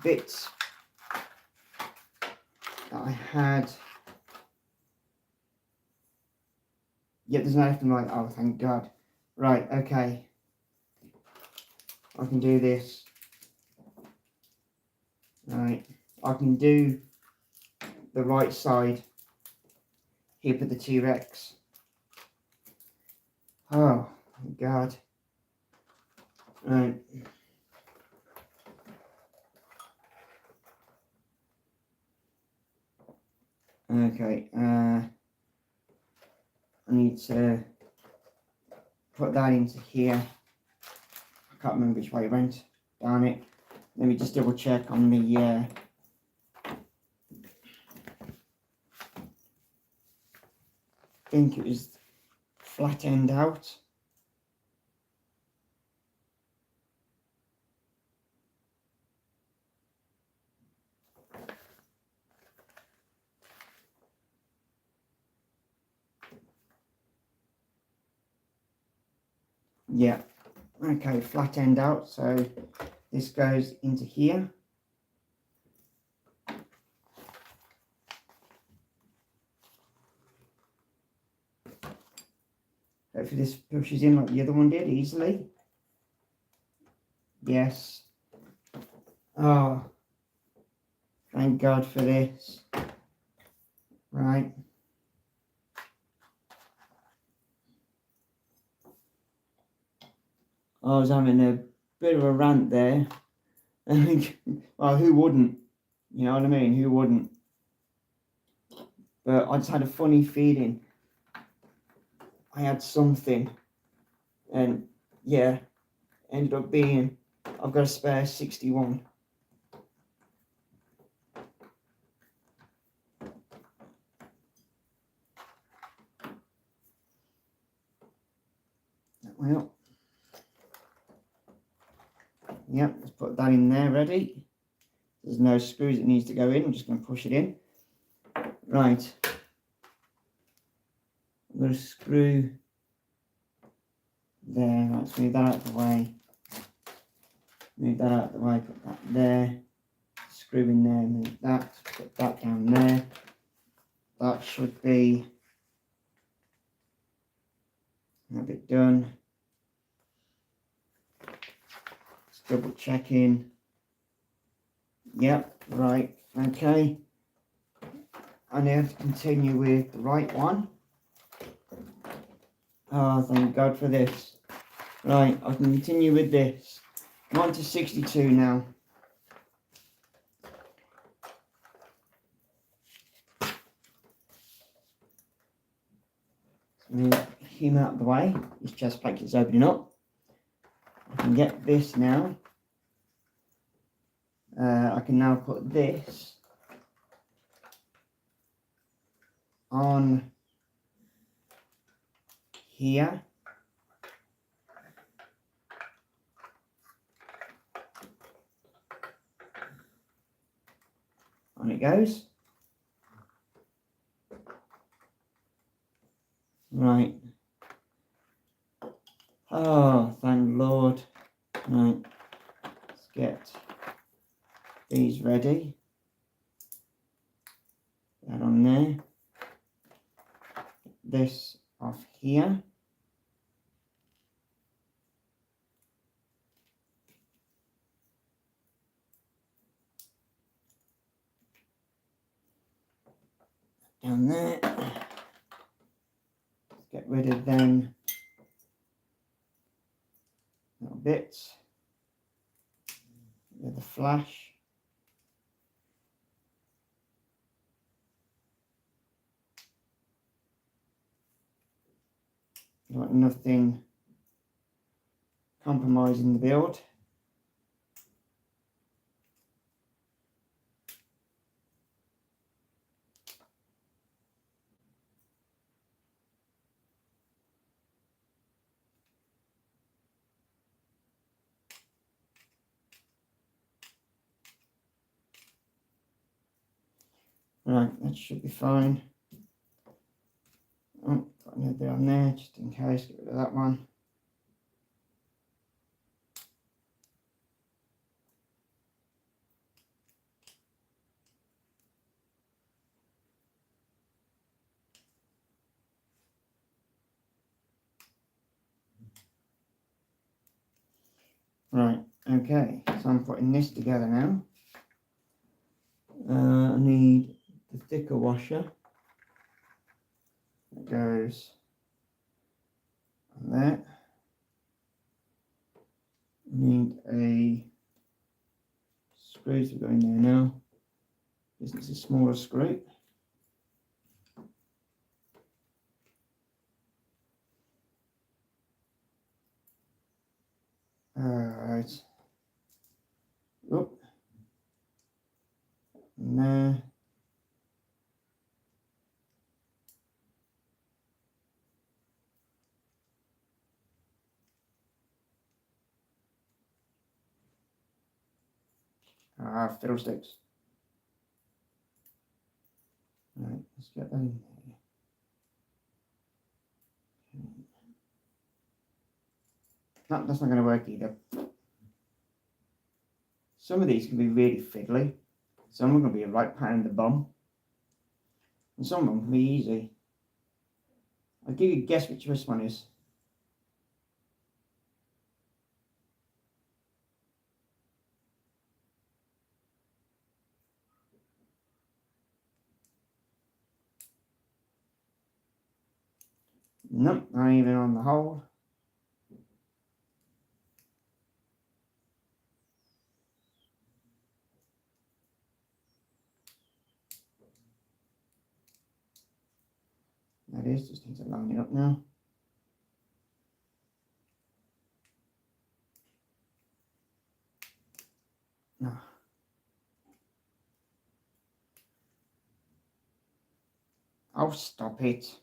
bits that I had. Yeah, there's no left and right. Oh, thank God. Right, okay. I can do this. Right, I can do the right side hip of the T-Rex. Oh, my God. Right. Okay, I need to put that into here. I can't remember which way it went. Darn it. Let me just double check on the I think it was flat end out. Yeah, okay, flat end out, so this goes into here. Hopefully this pushes in like the other one did easily. Yes. Oh, thank God for this. Right. I was having a bit of a rant there. Well, who wouldn't? You know what I mean? Who wouldn't? But I just had a funny feeling. I had something. And yeah, ended up being, I've got a spare 61. Well, yep, let's put that in there ready. There's no screws that needs to go in. I'm just going to push it in. Right. I'm going to screw there. Let's move that out of the way. Move that out of the way. Put that there. Screw in there. Move that. Put that down there. That should be a bit done. Just double checking. Yep, right. Okay, I now have to continue with the right one. Oh, thank God for this. Right, I can continue with this. I'm on to 62 now. Move him out of the way. His chest plate is opening up. I can get this now. I can now put this on here. On it goes. Right. Oh, thank Lord. Right. Let's get these ready. That on there. This off here. Down there. Let's get rid of them little bits. With the flash. You want nothing compromising the build. Right, that should be fine. Oh, got another bit on there just in case. Get rid of that one. Right, okay, so I'm putting this together now. I need the thicker washer. That goes on there. Need a screw to go in there now. This is a smaller screw. Alright. Oop. And there. Fiddlesticks. Right, let's get that in there. No, that's not going to work either. Some of these can be really fiddly. Some are going to be a right pain in the bum. And some of them can be easy. I'll give you a guess which this one is. Nope, not even on the hole. That is, just need to line it up now. No. Oh, stop it.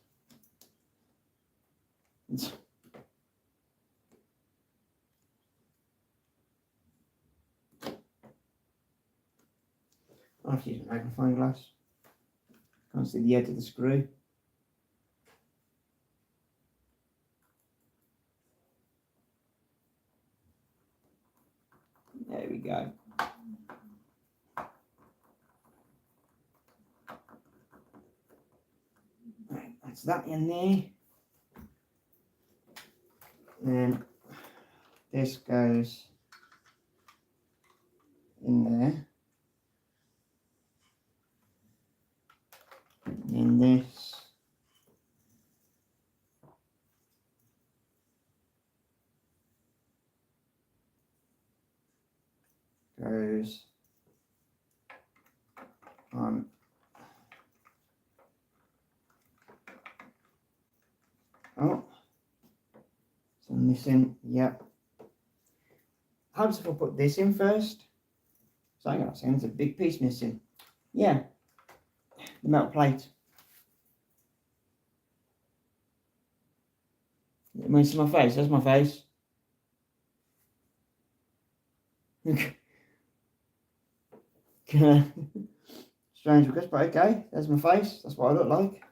I'll have to use a magnifying glass. Can't see the edge of the screw. There we go. Right, that's that in there. And this goes in there. And then this goes on. Oh, so I'm missing. Yep. How does if I put this in first? So I got saying there's a big piece missing. Yeah, the metal plate. It means my face. That's my face. Strange request, but okay. There's my face. That's what I look like.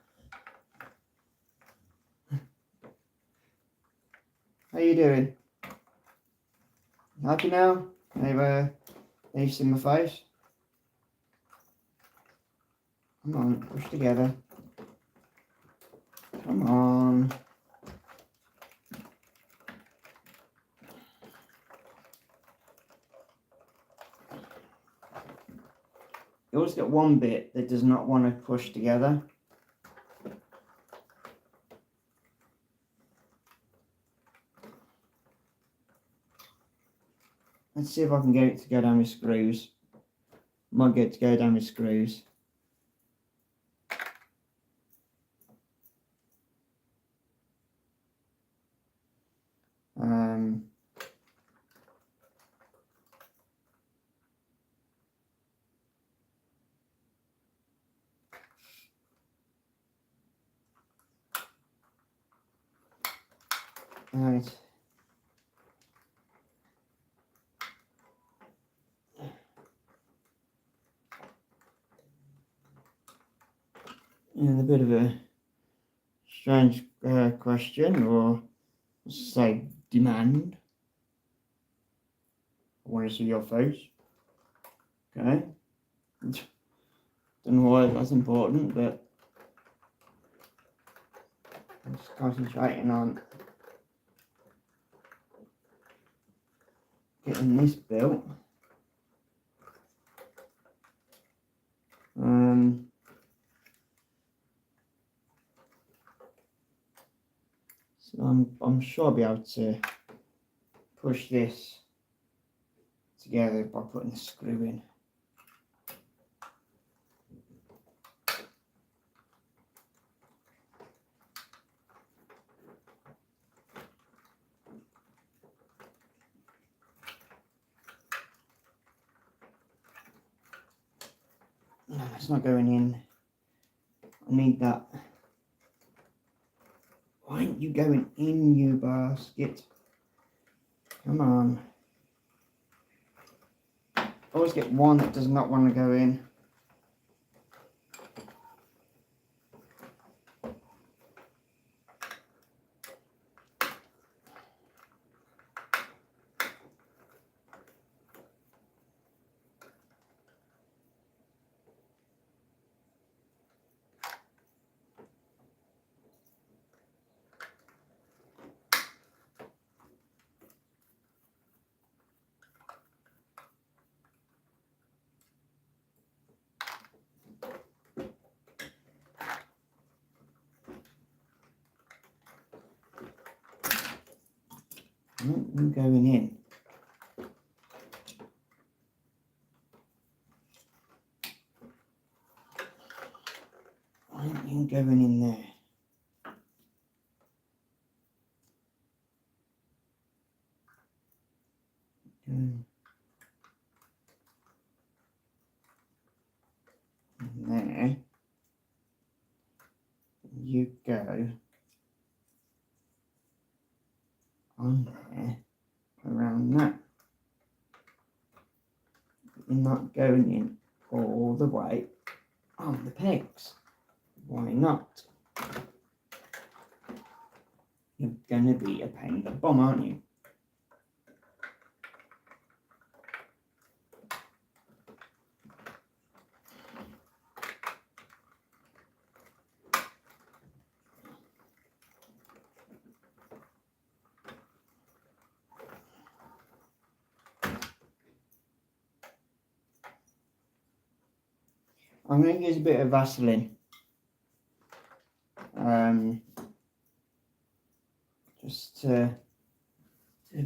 How you doing? Happy now? They've seen my face. Come on, push together. Come on. You always get one bit that does not want to push together. Let's see if I can get it to go down with screws. Might get it to go down with screws. Right. And a bit of a strange question, or say demand. I want to see your face. Okay. Don't know why that's important, but I'm just concentrating on getting this built. So I'm sure I'll be able to push this together by putting the screw in. No, it's not going in. I need that. Why aren't you going in, you basket? Come on. I always get one that does not want to go in. I'm going in. Why aren't you going in there? There. You go on there around that. You're not going in all the way on the pegs. Why not? You're gonna be a pain in the bum, aren't you? I'm going to use a bit of Vaseline just a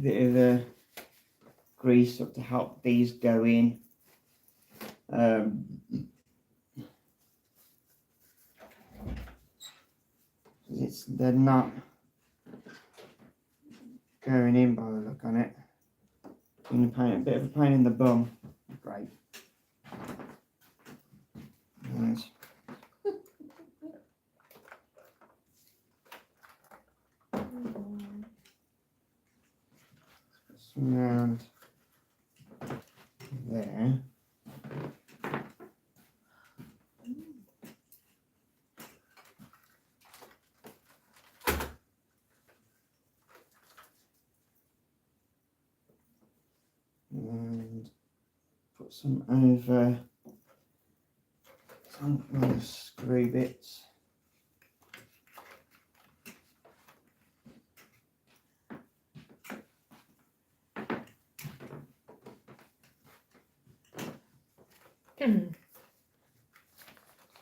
bit of a grease up to help these go in. They're not going in by the look on it. A bit of a pain in the bum. Great. Nice. Some round there. And put some over some of the screw bits.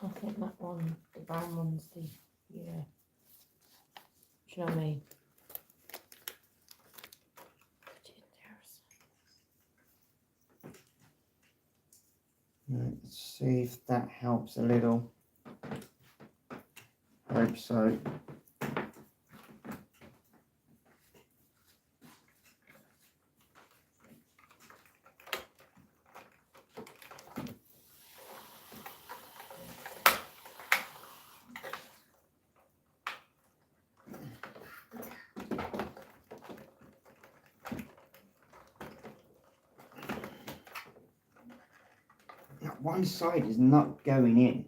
I think that one, the brown one's the, yeah. Do you know what I mean? Let's see if that helps a little. Hope so. One side is not going in.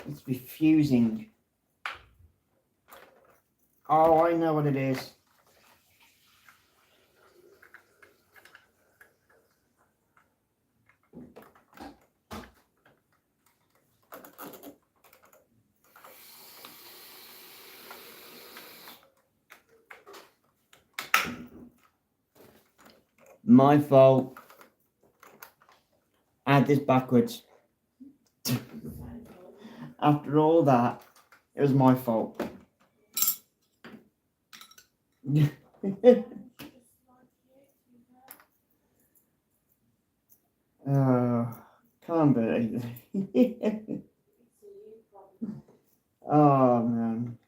It's refusing. Oh, I know what it is. My fault. Add this backwards. After all that, it was my fault. Can't believe it. Oh man.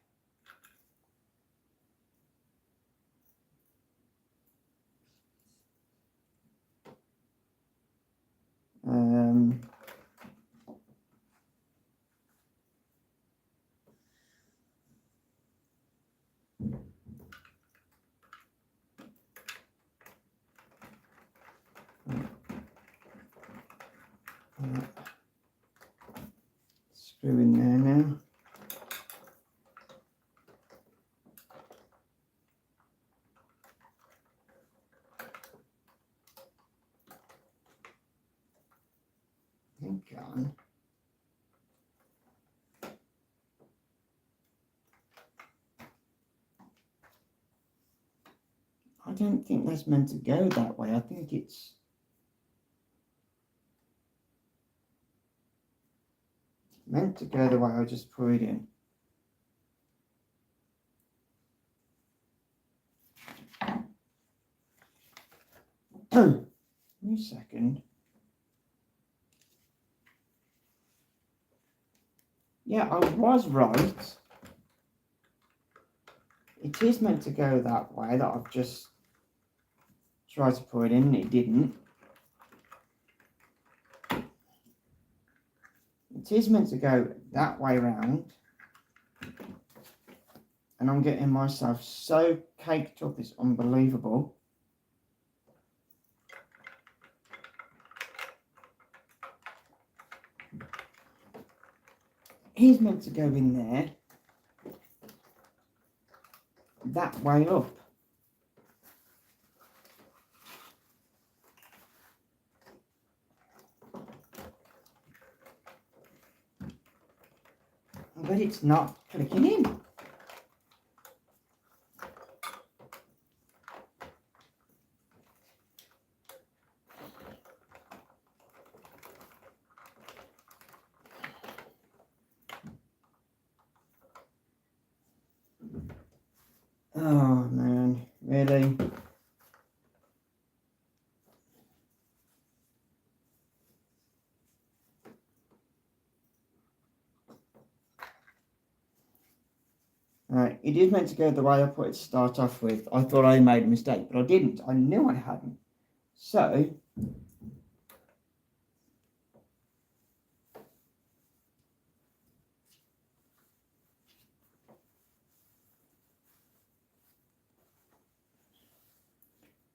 Screw in there now. Think on. I don't think that's meant to go that way. I think it's meant to go the way I just put it in. Wait a second. Yeah, I was right. It is meant to go that way, that I've just tried to put it in and it didn't. It is meant to go that way round. And I'm getting myself so caked up, it's unbelievable. He's meant to go in there, that way up. But it's not clicking in. Oh man, really? Right, it is meant to go the way I put it to start off with. I thought I made a mistake, but I didn't. I knew I hadn't. So,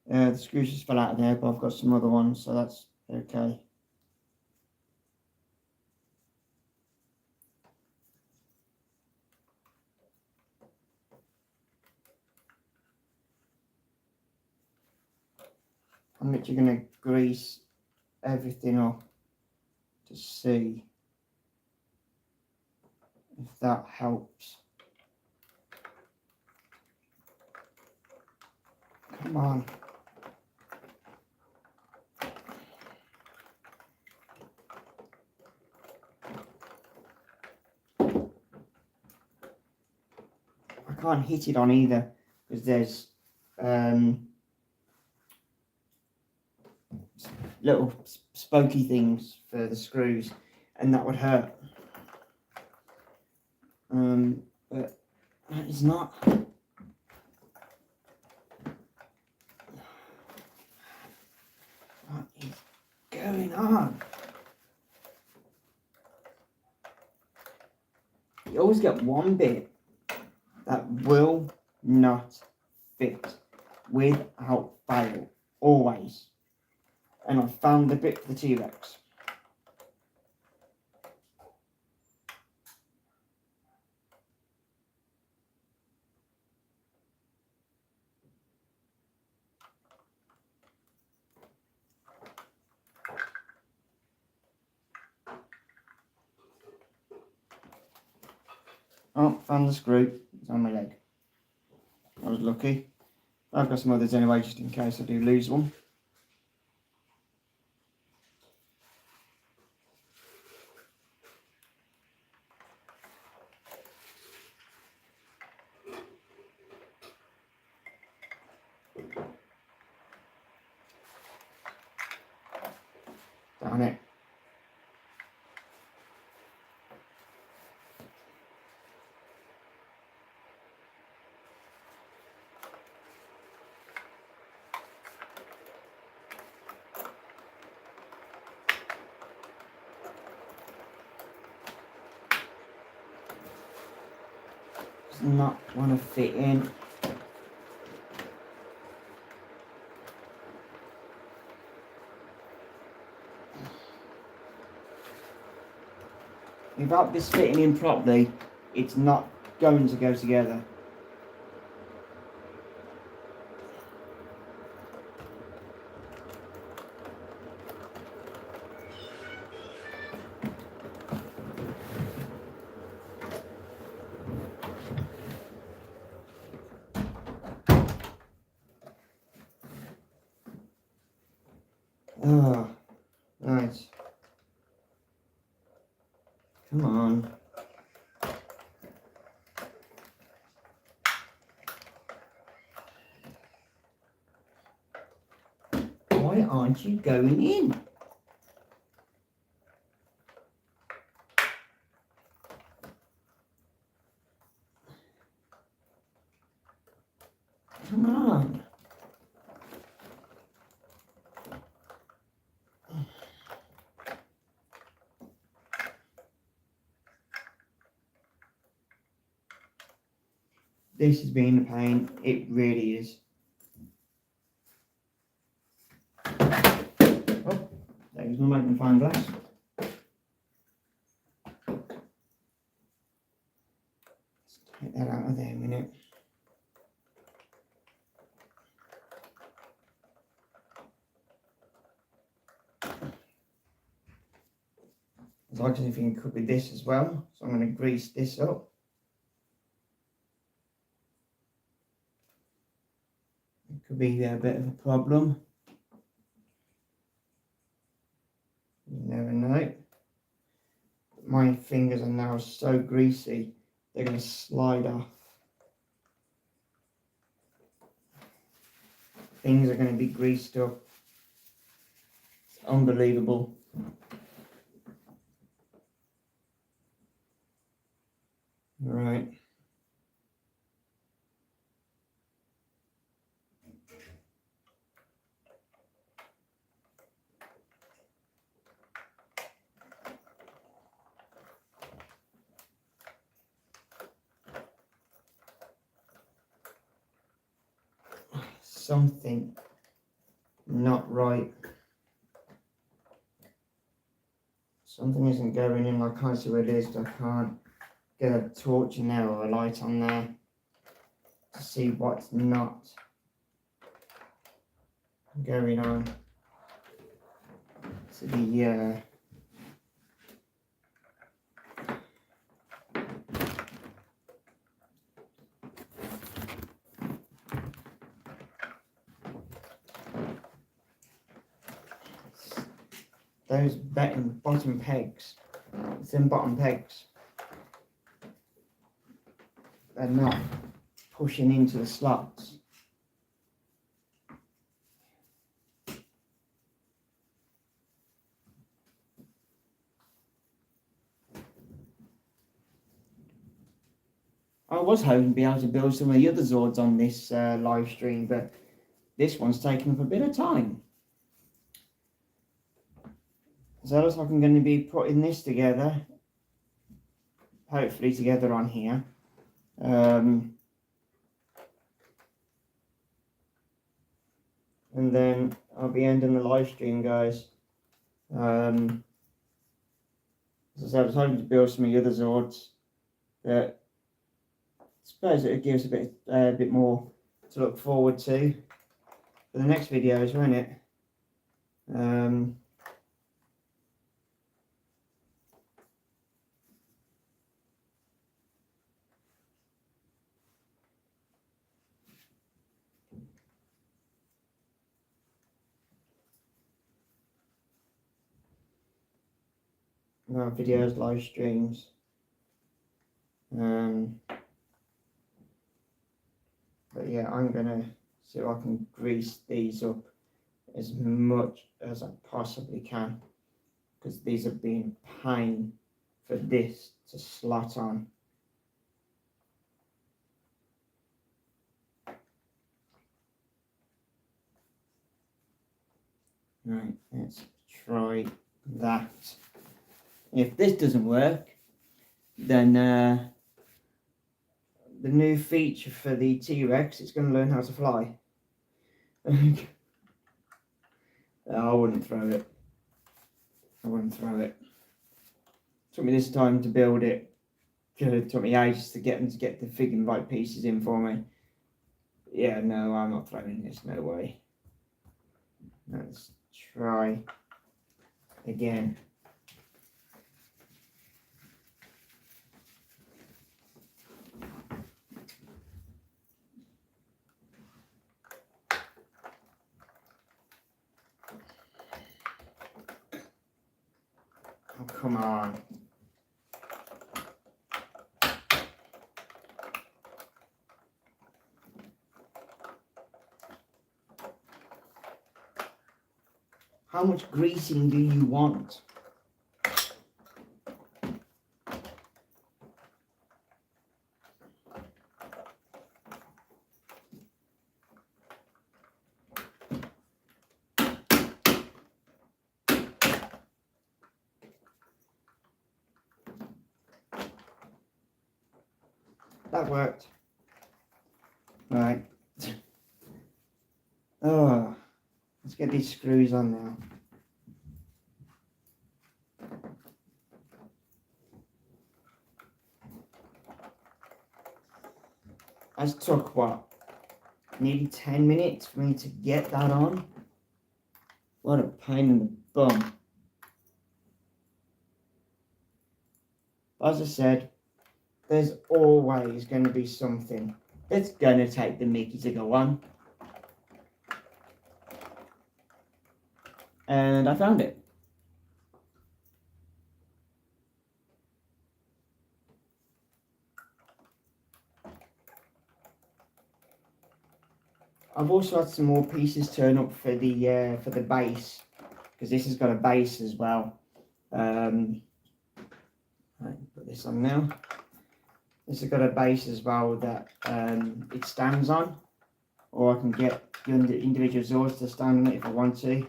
the screws just fell out of there, but I've got some other ones, so that's okay. I'm literally going to grease everything up to see if that helps. Come on. I can't hit it on either because there's little spokey things for the screws, and that would hurt. But that is not. What is going on? You always get one bit that will not fit without fail, always. And I found the bit for the T-Rex. Oh, found the screw. It's on my leg. I was lucky. I've got some others anyway, just in case I do lose one. Damn it. Does not want to fit in. Without this fitting in properly, it's not going to go together. Oh, right. Come on. Why aren't you going in? Come on. This has been a pain. It really is. Oh, there's my magnifying glass. Let's take that out of there a minute. There's like anything could be this as well, so I'm going to grease this up. It could be a bit of a problem. You never know. My fingers are now so greasy, they're going to slide off. things are going to be greased up. It's unbelievable. Right. Something not right. Something isn't going in. I can't see where it is. I can't get a torch in there or a light on there to see what's not going on. So the those bottom pegs, thin bottom pegs, they're not pushing into the slots. I was hoping to be able to build some of the other Zords on this live stream, but this one's taken up a bit of time. So it looks like I'm going to be putting this together, hopefully together on here. And then I'll be ending the live stream, guys. As I said, I was hoping to build some of the other Zords, but I suppose it gives a bit more to look forward to for the next videos, won't it? Videos, live streams. But yeah, I'm gonna see if I can grease these up as much as I possibly can, because these have been a pain for this to slot on. Right, let's try that. If this doesn't work, then the new feature for the T-Rex, it's going to learn how to fly. I wouldn't throw it. I wouldn't throw it. Took me this time to build it. It took me ages to get them to get the friggin' right pieces in for me. Yeah, no, I'm not throwing this. No way. Let's try again. Oh, come on. How much greasing do you want? That worked. Right. Oh, let's get these screws on now. That took what? Nearly 10 minutes for me to get that on. What a pain in the bum. As I said, there's always going to be something that's going to take the mickey to go on. And I found it. I've also had some more pieces turn up for the base, because this has got a base as well. Right, put this on now. This has got a base as well that it stands on, or I can get the individual Zords to stand on it if I want to.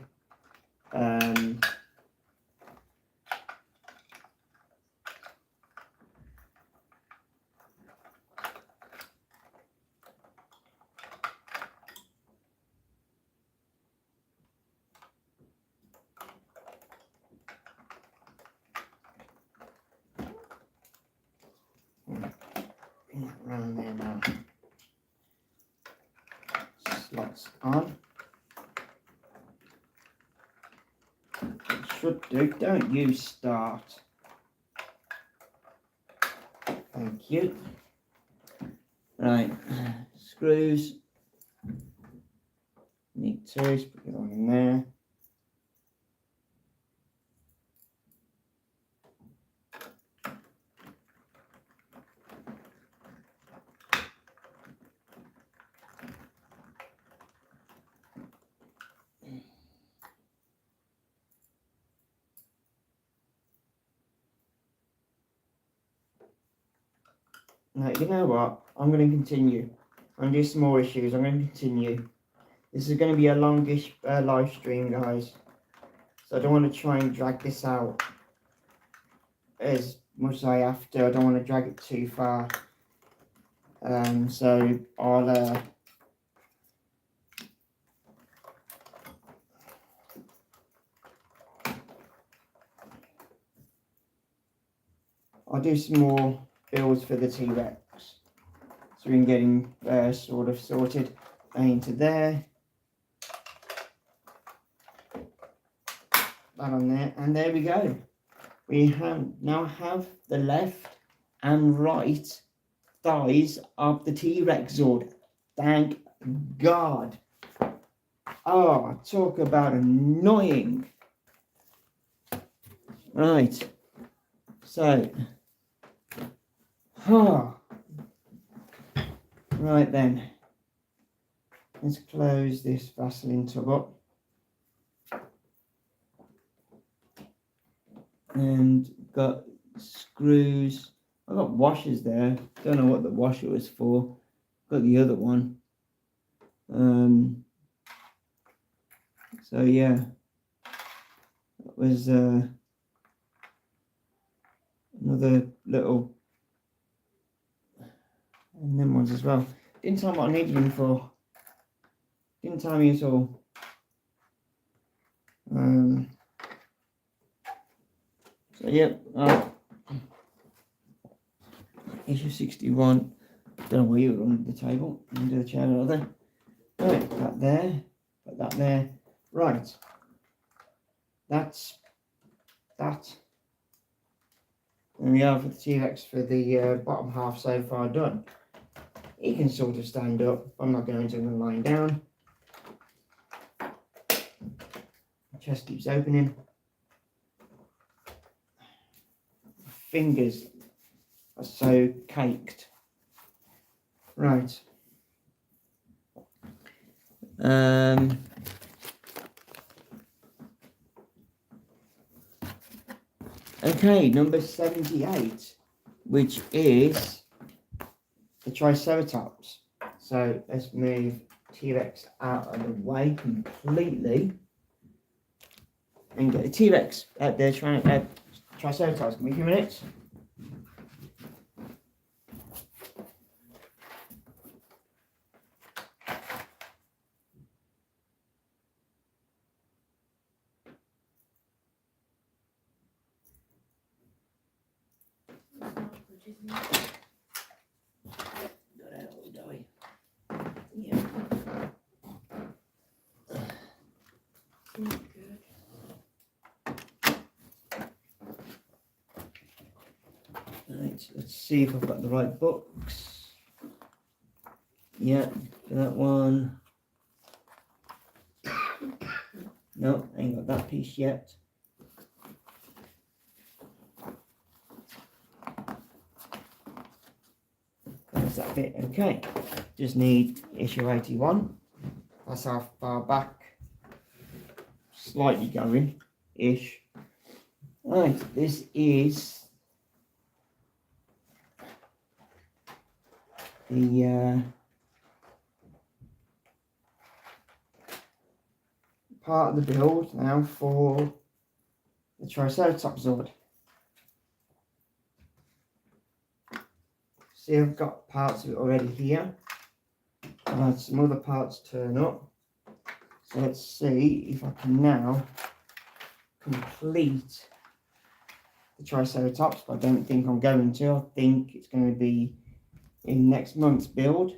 Bring that around there now. Slots on. It should do. Don't you start. Thank you. Right, screws. Need two, so put it on in there. Now, you know what? I'm going to continue. I'm going to do some more issues. I'm going to continue. This is going to be a longish live stream, guys. So I don't want to try and drag this out as much as I have to. I don't want to drag it too far. So I'll do some more builds for the T-Rex, so we can get him sort of sorted into there. That on there, and there we go. We now have the left and right thighs of the T-Rex Zord. Thank God. Oh, talk about annoying. Right. So. Right then. Let's close this Vaseline tub up. And got screws. I've got washers there. Don't know what the washer was for. Got the other one. So yeah, that was another little, and them ones as well. Didn't tell me what I needed them for. Didn't tell me at all. So yeah, issue 61. Don't know where you were under the table, under the chair or other. Right, that there, put that there. Right, that's that. And we are for the T-Rex for the bottom half so far done. He can sort of stand up. I'm not going to, I'm going to lie down. Chest keeps opening. Fingers are so caked. Right. Okay, number 78, which is the Triceratops. So let's move T-Rex out of the way completely and get the T-Rex out there trying to Triceratops. Give me a few minutes. Right, let's see if I've got the right books. Yeah, that one. No, I ain't got that piece yet. That's that bit. Okay, just need issue 81. That's how far back. Slightly going, ish. Right, this is the part of the build now for the Triceratops Zord. See, I've got parts of it already here. I've had some other parts turn up. So let's see if I can now complete the Triceratops, but I don't think I'm going to. I think it's going to be in next month's build.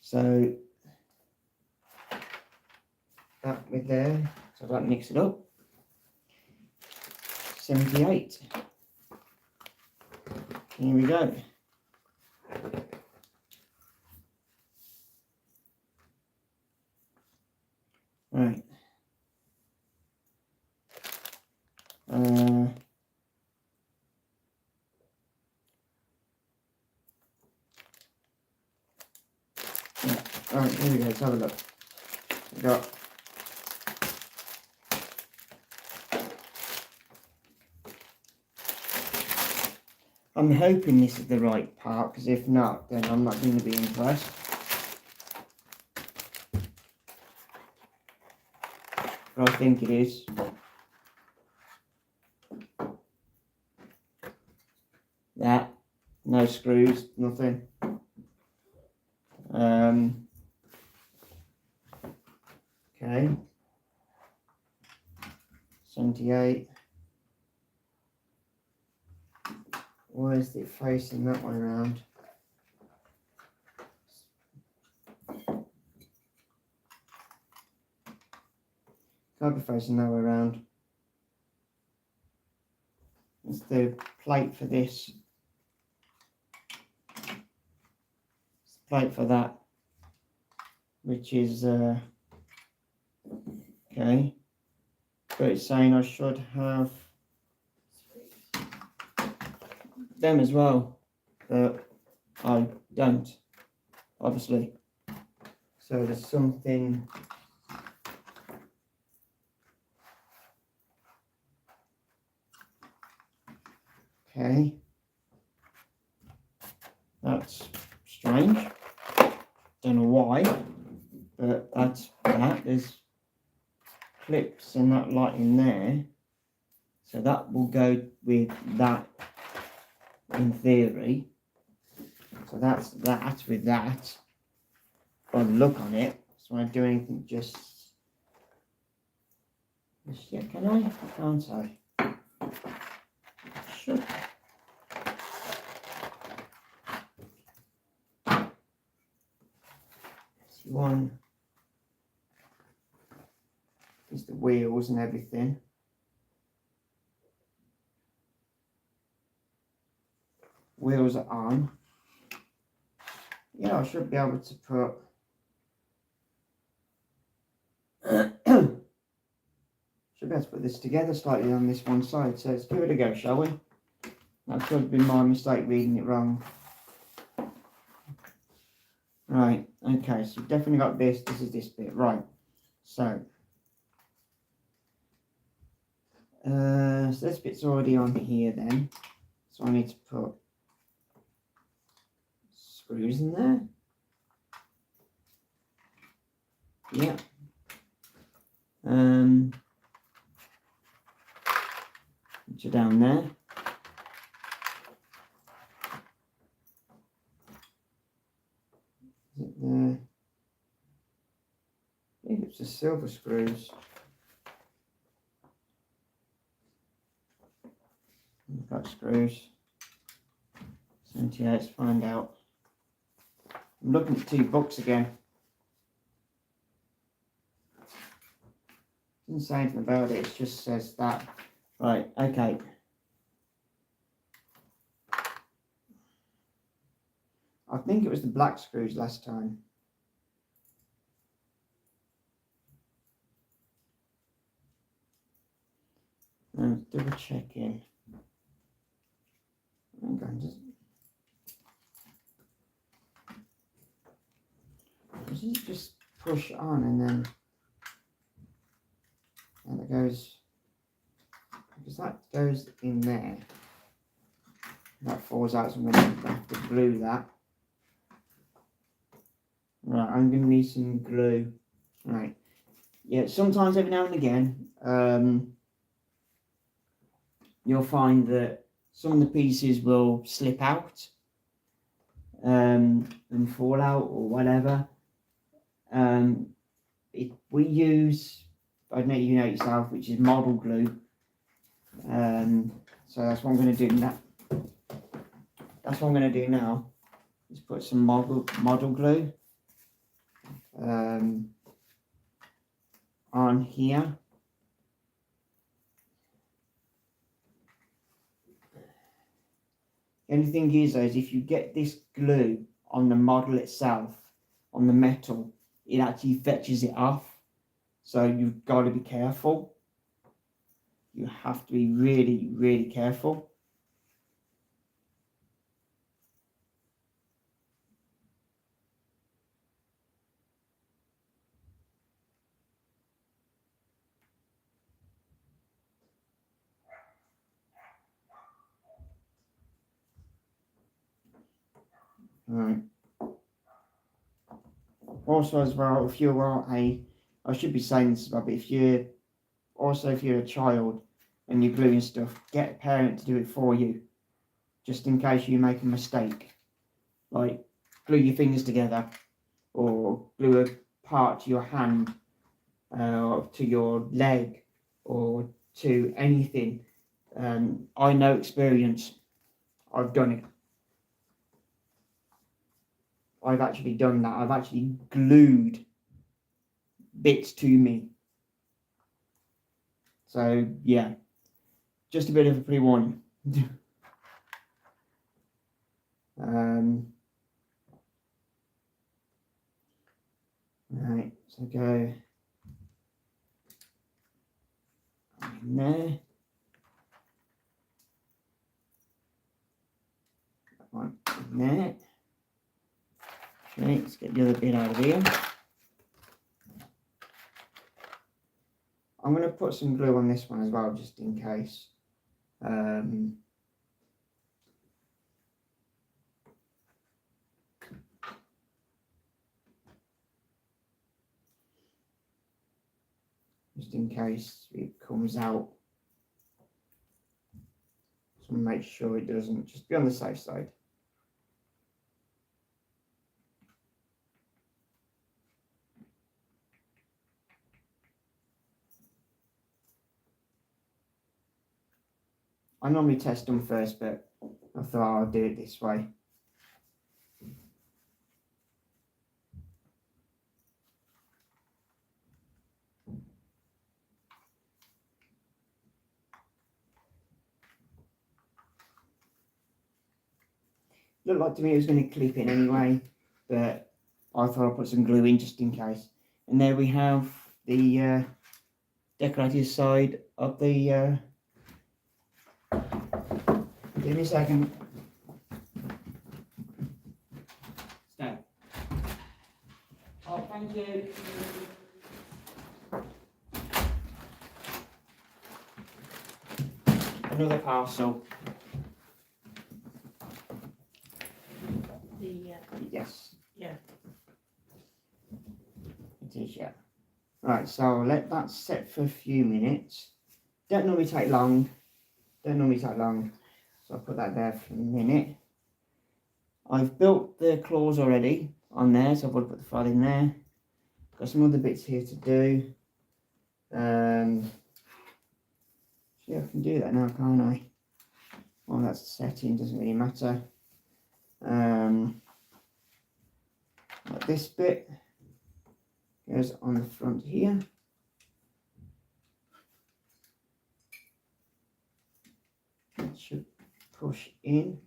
So that with there, so that mix it up. 78. Here we go. Right. Yeah. Alright, here we go, let's have a look. We've got I'm hoping this is the right part, because if not, then I'm not going to be impressed. But I think it is. That, no screws, nothing. Okay. 78. Why is it facing that way around? Can't be facing that way around. It's the plate for this. It's the plate for that. Which is, okay. But it's saying I should have them as well. But I don't, obviously. So there's something. Okay. That's strange. Don't know why, but that's that. There's clips and that light in there. So that will go with that in theory. So that's that with that. By the look on it. So when I do anything just yet, can I? Can't I? Sure. One is the wheels and everything. Wheels are on. Yeah, I should be able to put should be able to put this together slightly on this one side. So let's give it a go, shall we? That could have been my mistake reading it wrong. Right, okay, so we've definitely got this. This is this bit, right. So this bit's already on here then. So I need to put screws in there. Yeah. Which are down there. Is it there? I think it's the silver screws. We've got screws. 78, let's find out. I'm looking at 2 books again. Doesn't say anything about it, it just says that. Right, okay. I think it was the black screws last time. I'm double checking. Hang on, this is just push on, and then it goes, because that goes in there. That falls out, so I'm going to have to glue that. Right, I'm going to need some glue. Right, yeah, sometimes every now and again, you'll find that some of the pieces will slip out and fall out or whatever. We use, I don't know, you know yourself, which is model glue. So that's what I'm going to do now. That's what I'm going to do now. Is put some model glue on here. The only thing is, though, is if you get this glue on the model itself, on the metal, it actually fetches it off. So you've got to be careful. You have to be really, really careful. Right. Also, as well, if you are I should be saying this as well, but if you're a child and you're gluing stuff, get a parent to do it for you, just in case you make a mistake. Like glue your fingers together, or glue a part to your hand, to your leg, or to anything. I know experience. I've done it. I've actually done that. I've actually glued bits to me. So yeah, just a bit of a pre-warning. Right, so go in there. That one in there. Okay, let's get the other bit out of here. I'm going to put some glue on this one as well, just in case. Just in case it comes out. So make sure it doesn't, just be on the safe side. I normally test them first, but I thought I'll do it this way. Looked like to me it was going to clip in anyway, but I thought I'd put some glue in just in case. And there we have the decorated side of the... Give me a second. Stay. Oh, thank you. Another parcel. Yes. Yeah. It is, yeah. Right, so I'll let that set for a few minutes. Don't normally take long. So I'll put that there for a minute. I've built the claws already on there, so I've got to put the file in there. Got some other bits here to do. See, I can do that now, can't I? Well, that's the setting, doesn't really matter. Like this bit goes on the front here. It should push in.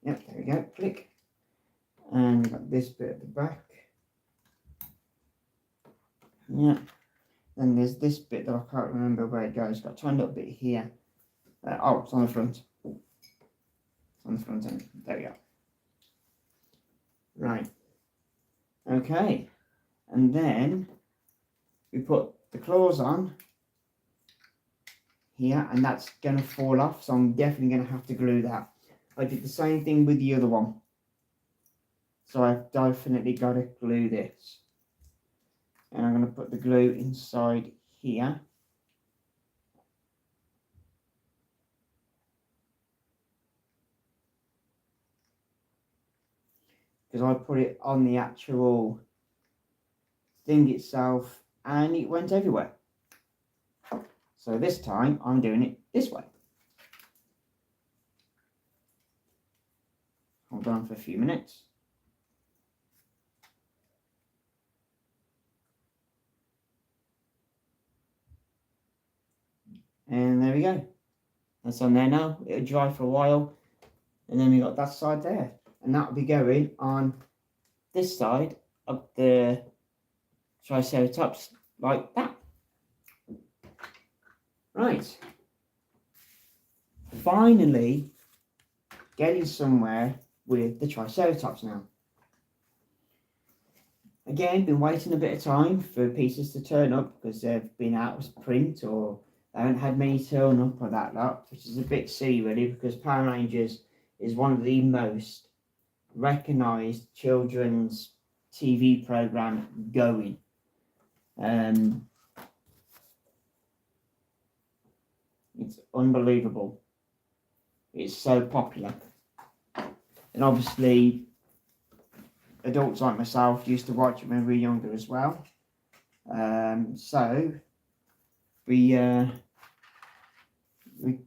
Yep, there we go, click. And we've got this bit at the back. Yeah. Then there's this bit that I can't remember where it goes. Got a tiny little bit here. Oh, it's on the front. on the front end. There we go. Right. Okay. And then we put the claws on here, and that's going to fall off, so I'm definitely going to have to glue that. I did the same thing with the other one, so I've definitely got to glue this, and I'm going to put the glue inside here. Because I put it on the actual thing itself and it went everywhere. So this time I'm doing it this way. Hold on for a few minutes. And there we go. That's on there now. It'll dry for a while. And then we got that side there. And that'll be going on this side of the Triceratops like that. Right. Finally getting somewhere with the Triceratops now. Again, been waiting a bit of time for pieces to turn up because they've been out of print or they haven't had many turn up or that lot, which is a bit silly really, because Power Rangers is one of the most recognised children's TV program going. It's unbelievable. It's so popular. And obviously, adults like myself used to watch it when we were younger as well. So we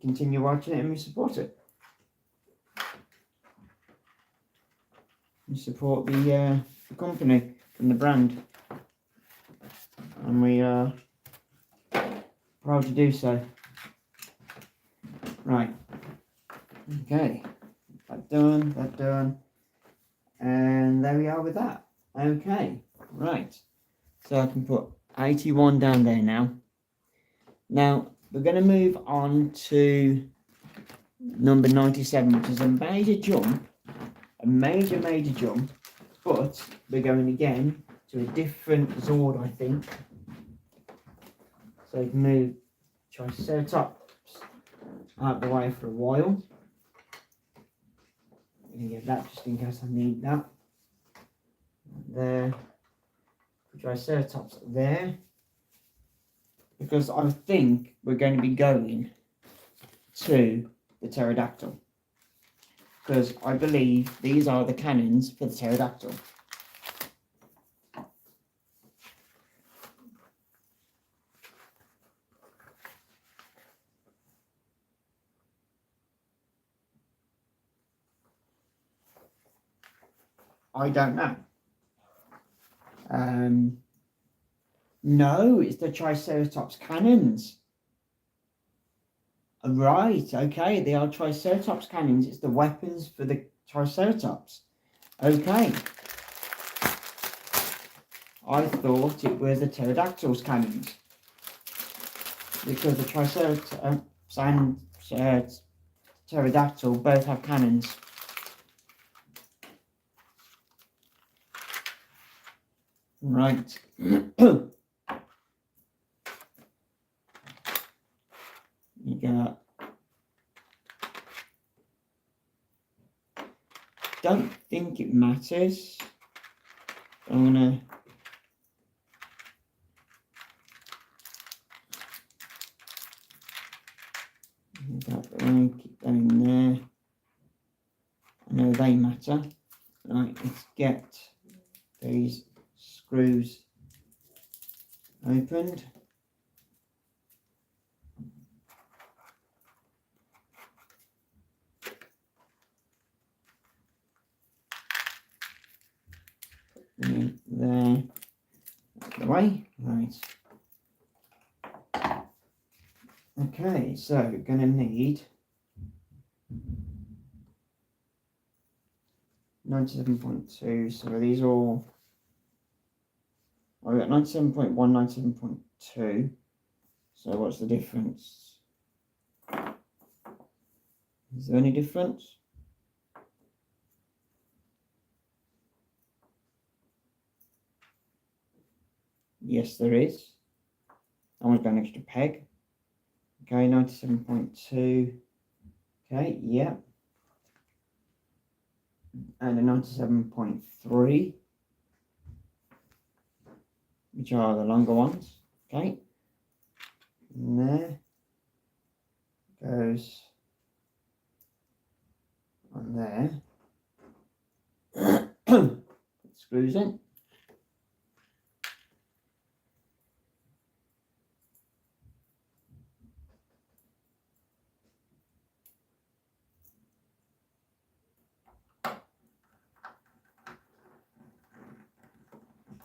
continue watching it and we support it. We support the company and the brand, and we are proud to do so. Right. Okay. That done. And there we are with that. Okay. Right. So I can put 81 down there now. Now, we're going to move on to number 97, which is a major jump. A major jump. But we're going again to a different Zord, I think. So we can move Triceratops out of the way for a while. I'm going to get that just in case I need that. There. Triceratops there. Because I think we're going to be going to the pterodactyl. Because I believe these are the cannons for the pterodactyl. I don't know. No, it's the Triceratops cannons. Right, okay, they are Triceratops cannons. It's the weapons for the Triceratops. Okay. I thought it was the pterodactyl's cannons. Because the Triceratops and pterodactyl both have cannons. Right. You got. Don't think it matters. I'm gonna. Keep that in there. I know they matter. Right, let's get these screws opened. In there, out of the way, right. Okay, so we're going to need 97.2, so are these all, oh, we got 97.1, 97.2, so what's the difference? Is there any difference? Yes, there is. I want to go an extra peg. Okay, 97.2. Okay, yeah. And a 97.3, which are the longer ones. Okay. And there goes on there. Put screws in.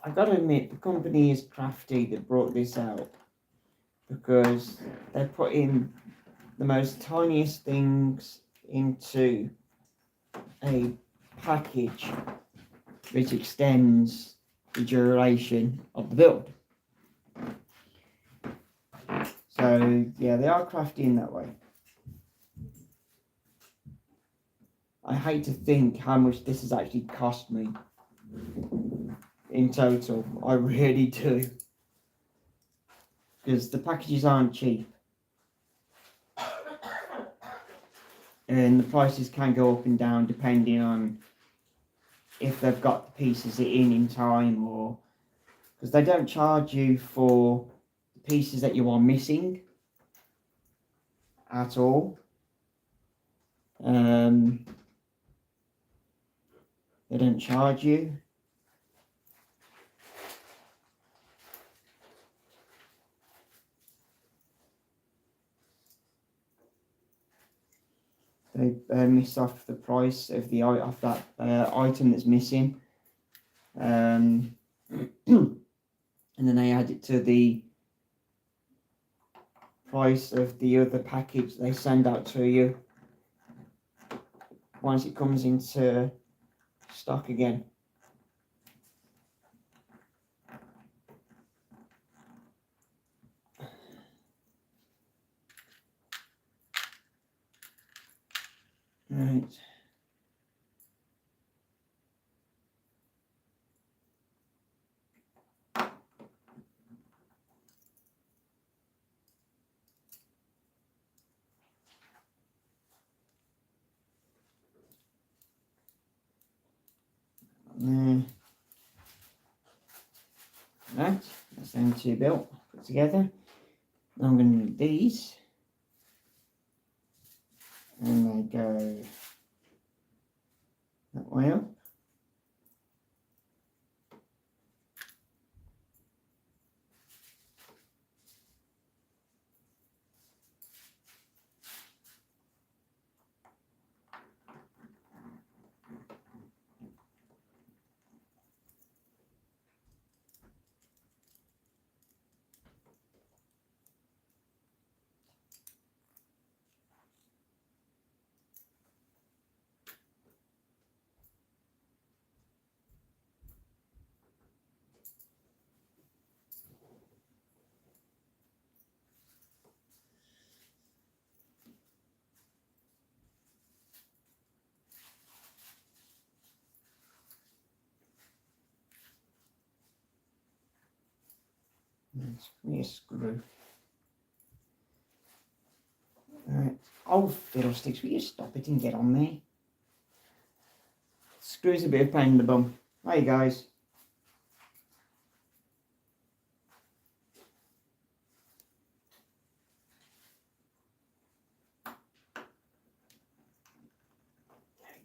I've got to admit, the company is crafty that brought this out, because they put in the most tiniest things into a package which extends the duration of the build. So yeah, they are crafty in that way. I hate to think how much this has actually cost me in total. I really do. Because the packages aren't cheap. And the prices can go up and down depending on if they've got the pieces in time, or because they don't charge you for the pieces that you are missing at all. They don't charge you. They miss off the price of that item that's missing, and then they add it to the price of the other package they send out to you once it comes into stock again. Right. Right, that's them two built, put together. Now I'm going to need these, and they go that way up. Let's give me a screw. Alright. Oh, fiddlesticks, will you stop it and get on there? Screw's a bit of pain in the bum. Hi guys.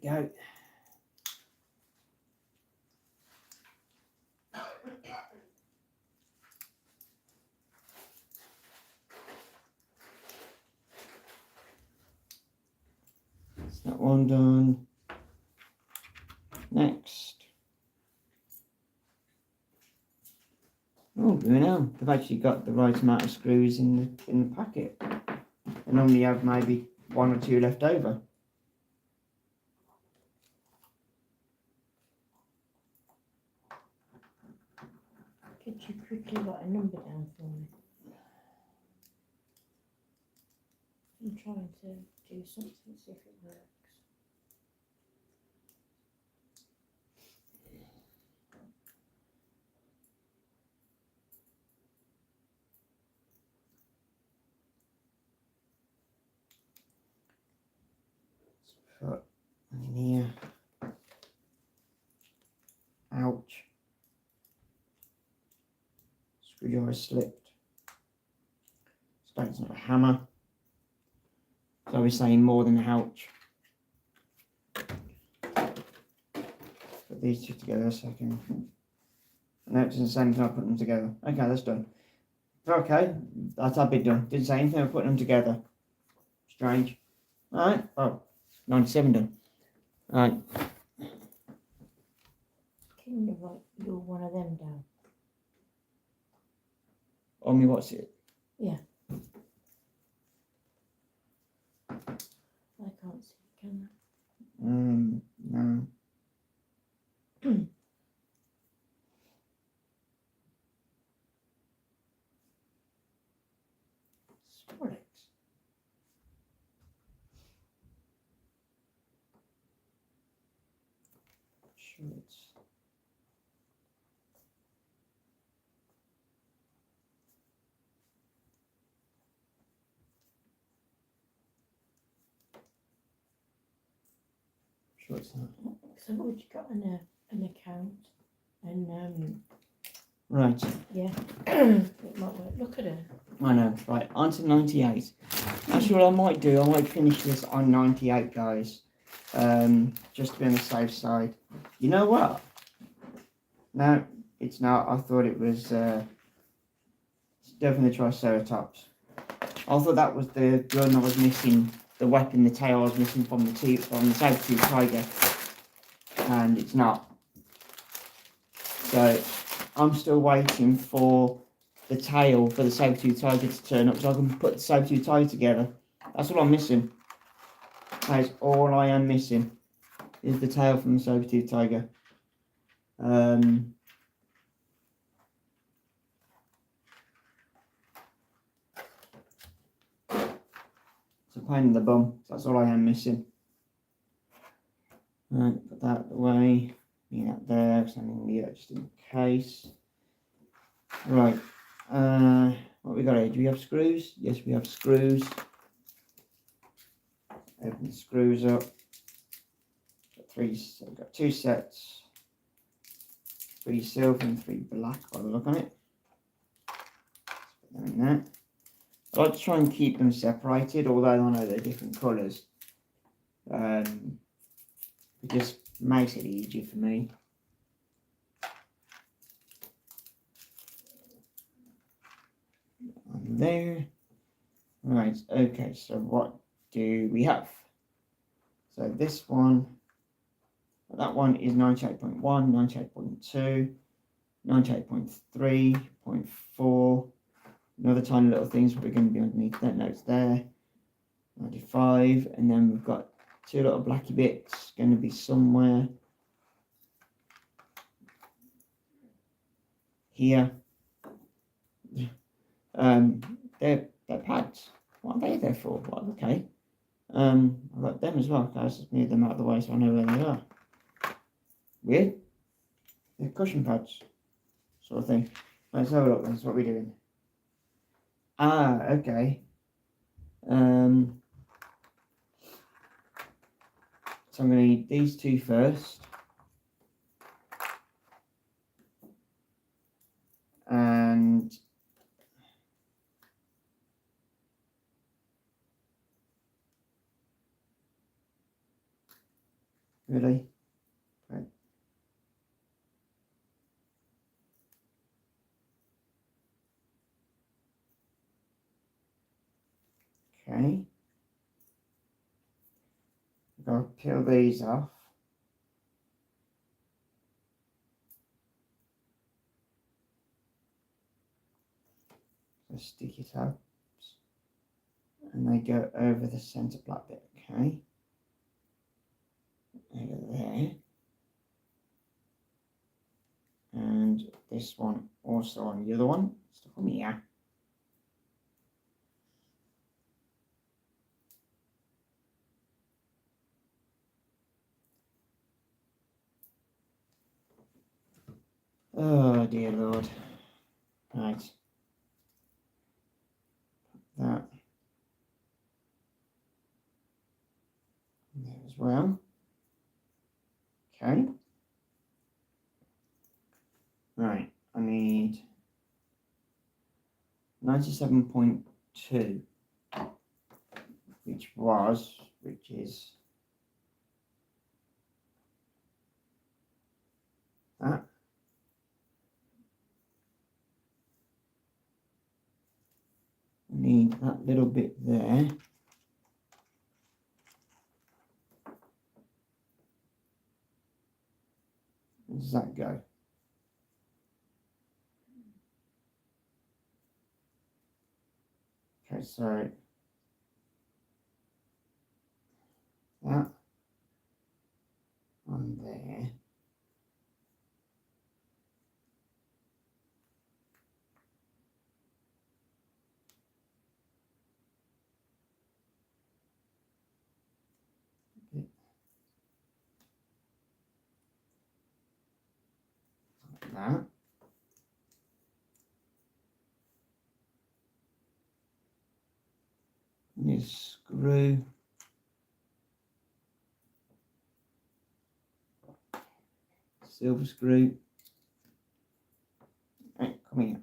There we go. That's that one done. Next. Oh, you know, they've actually got the right amount of screws in the packet. I normally have maybe one or two left over. Could you quickly write a number down for me? I'm trying to do something, see if it works. cut in here. Ouch. Screwdriver slipped. So it's not a hammer. So we're saying more than ouch. Put these two together a second. No, it's the same time I put them together. Okay, that's done. Okay, that's a bit done. Didn't say anything, I put them together. Strange. Alright, oh, 97 done. Alright. Can you write your one of them down? On me, what's it? Yeah. I can't see, can No. I? Sure it's... Sure it's not. So what you got an account and Right. yeah, it might work. Look at her. I know. Right, on to 98. Actually, what I might do, I might finish this on 98, guys. Just to be on the safe side. You know what? No, it's not. I thought it was it's definitely the Triceratops. I thought that was the gun I was missing, the weapon, the tail I was missing from the saber-tooth tiger, and it's not. So I'm still waiting for the tail for the saber-tooth tiger to turn up so I can put the saber-tooth tiger together. That's all I'm missing. That is all I am missing, is the tail from the saber-tooth tiger. It's a pain in the bum. That's all I am missing. Right, put that away. Leave that there, because I'm going to leave that just in case. Right. What we got here? Do we have screws? Yes, we have screws. Open the screws up. We've got 2 sets. 3 silver and 3 black by the look on it. Let's put them in there. I like to try and keep them separated, although I know they're different colours. It just makes it easier for me. On there. Right, okay, so what do we have? So this one, that one is 98.1, 98.2, 98.3, 0.4. Another tiny little things probably going to be underneath that notes there. 95, and then we've got 2 little blacky bits going to be somewhere here. They're pads. What are they there for? What? Okay. I've got them as well, guys. Just move them out of the way so I know where they are. Weird. They're cushion pads, sort of thing. Let's have a look. That's what we're doing. Ah, okay. So I'm going to need these 2 first. And really? Right. Okay. I've got to peel these off. So stick it up. And they go over the centre black bit, okay? Over there. And this one also on the other one. Stuck on here. Oh dear Lord. Right. That. there as well. Okay. Right, I need 97.2, which is that. I need that little bit there. Where does that go? Okay, so that on there. Like that. Need a screw. Silver screw. Right, come here.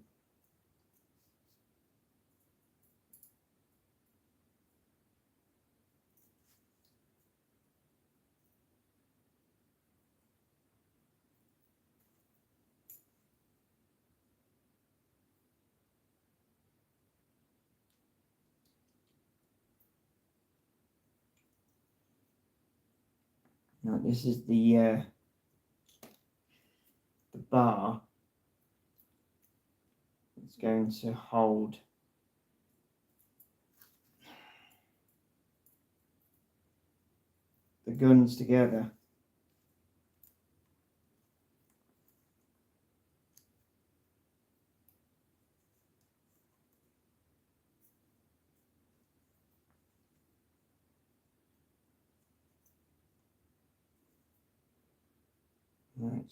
Now this is the bar. It's going to hold the guns together. Right.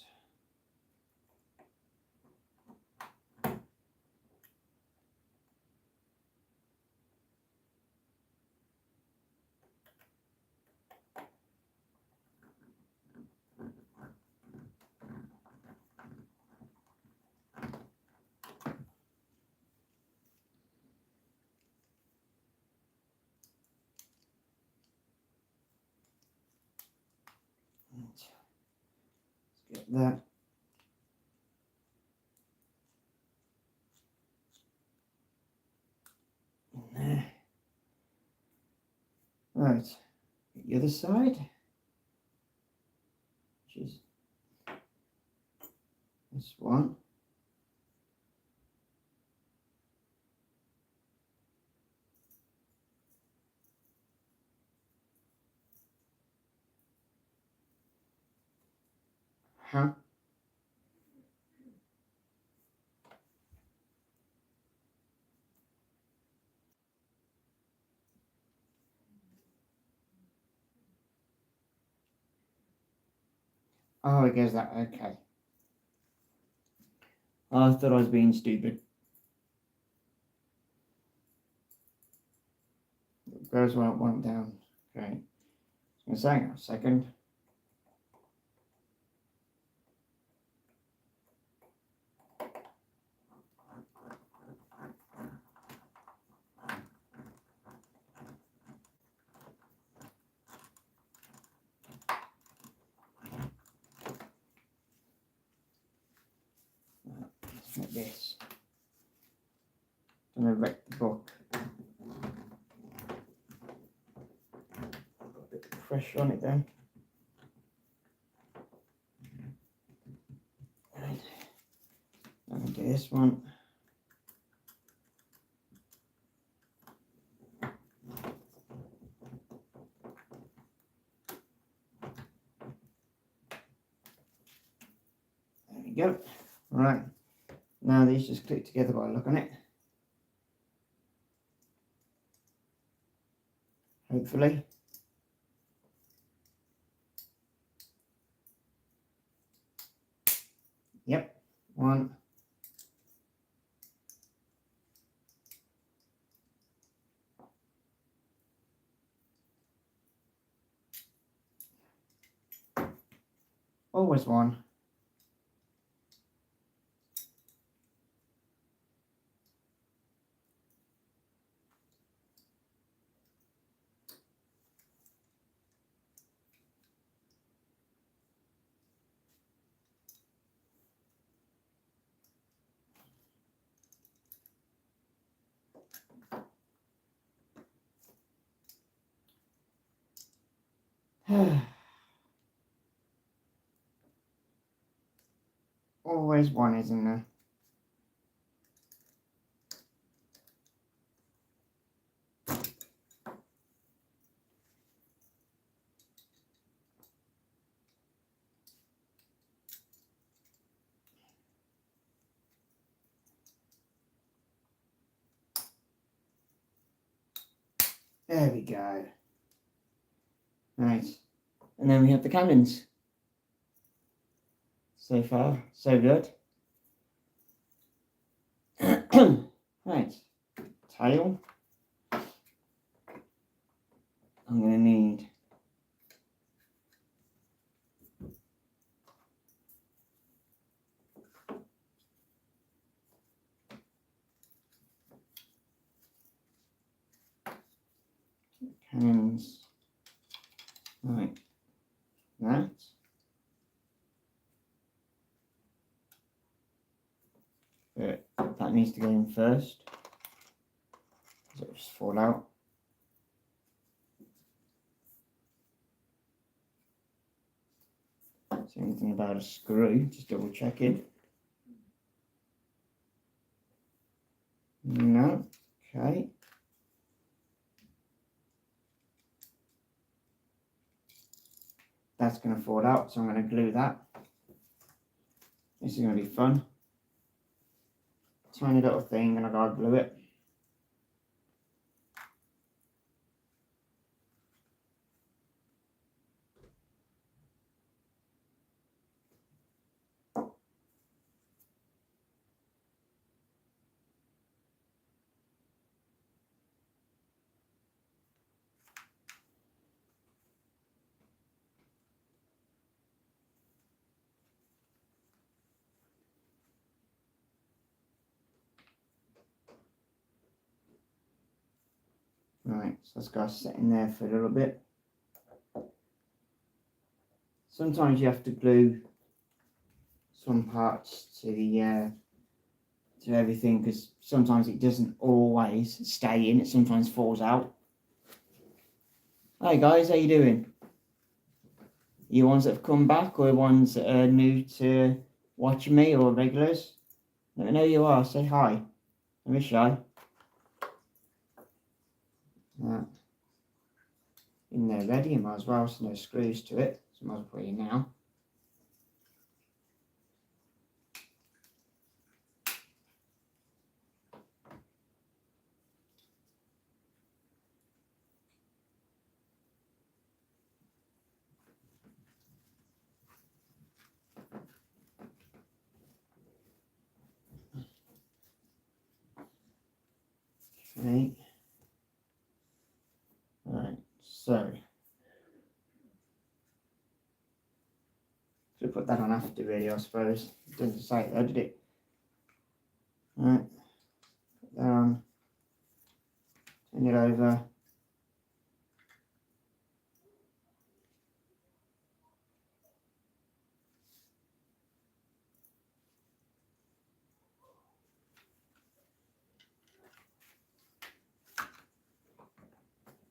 Let's get that. In there. Right. The other side, which is this one. Huh? Oh, I guess that. Okay. I thought I was being stupid. Goes one down. Okay. I was going to say a second. Let's make this. I'm going to wreck the book. Put a bit of pressure on it then. Right. I'm going to do this one. There we go. Right. Now these just click together by looking at it. Hopefully. Yep. One. Always one. Always one, isn't there? There we go. Right. And then we have the cannons. So far, so good. Right. Tail. I'm going to need cannons like that. But that needs to go in first. It'll just fall out. See anything about a screw? Just double checking. No. Okay. That's going to fall out, so I'm going to glue that. This is going to be fun. Tiny little thing, and I gotta glue it. Right, so that's got to sit in there for a little bit. Sometimes you have to glue some parts to the to everything, because sometimes it doesn't always stay in. It sometimes falls out. Hi guys, how you doing? You ones that have come back, or ones that are new to watching me, or regulars? Let me know who you are. Say hi. Don't be shy. Right. In there ready, you might as well. So no screws to it. So I might as well put it in now. Okay. Right, so should put that on after really, I suppose. It doesn't say it though, did it? Right, put that on, turn it over.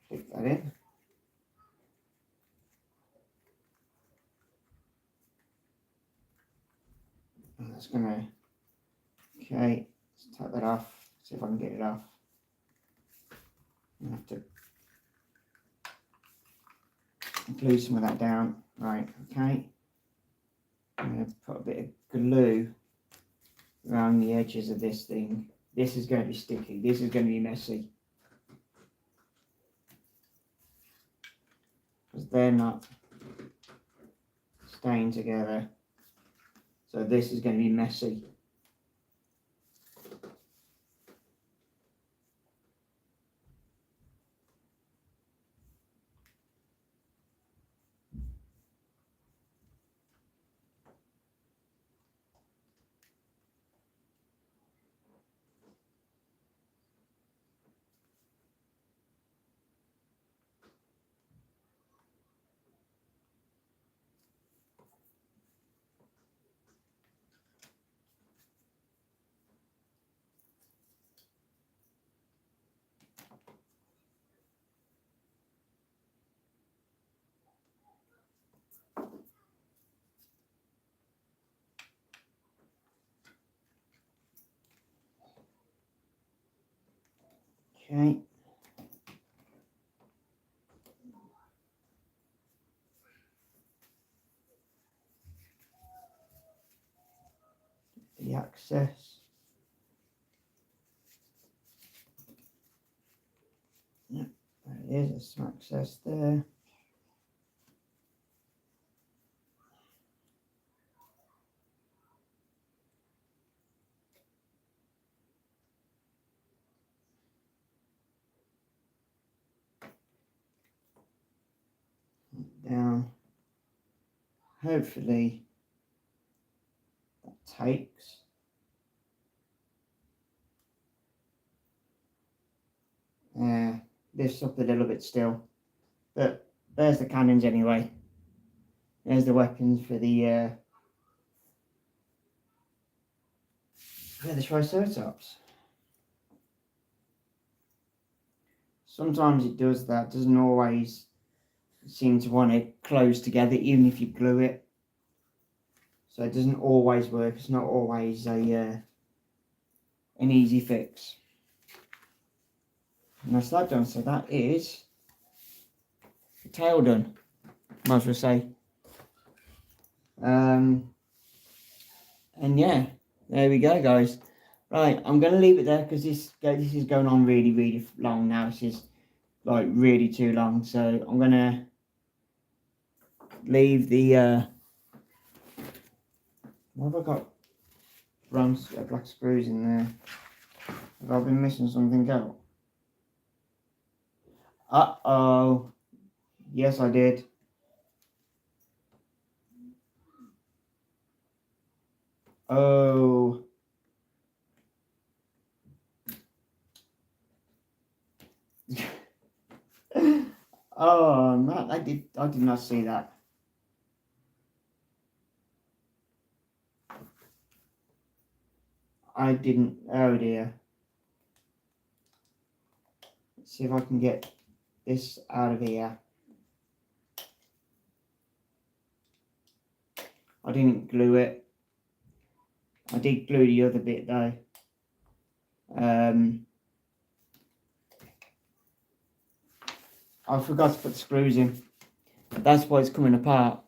Click that in. And that's gonna, okay, let's take that off, see if I can get it off. I have to glue some of that down. Right, okay. I'm going to put a bit of glue around the edges of this thing. This is going to be sticky. This is going to be messy. Because they're not staying together. So this is going to be messy. Okay. The access. Yep, there it is. There's some access there. Down. Hopefully that takes. Lifts up a little bit still, but there's the cannons anyway. There's the weapons for the Triceratops. Sometimes it does that. Doesn't always seem to want to close together, even if you glue it. So it doesn't always work. It's not always an easy fix. And that's that done. So that is the tail done, might as well say. And yeah, there we go, guys. Right, I'm going to leave it there because this is going on really, really long now. This is like really too long. So I'm going to leave the... what have I got? Black screws in there. Have I been missing something out? Uh-oh. Yes, I did. Oh. Oh, man, I did not see that. I didn't. Oh dear. Let's see if I can get this out of here. I didn't glue it. I did glue the other bit though. I forgot to put the screws in. That's why it's coming apart.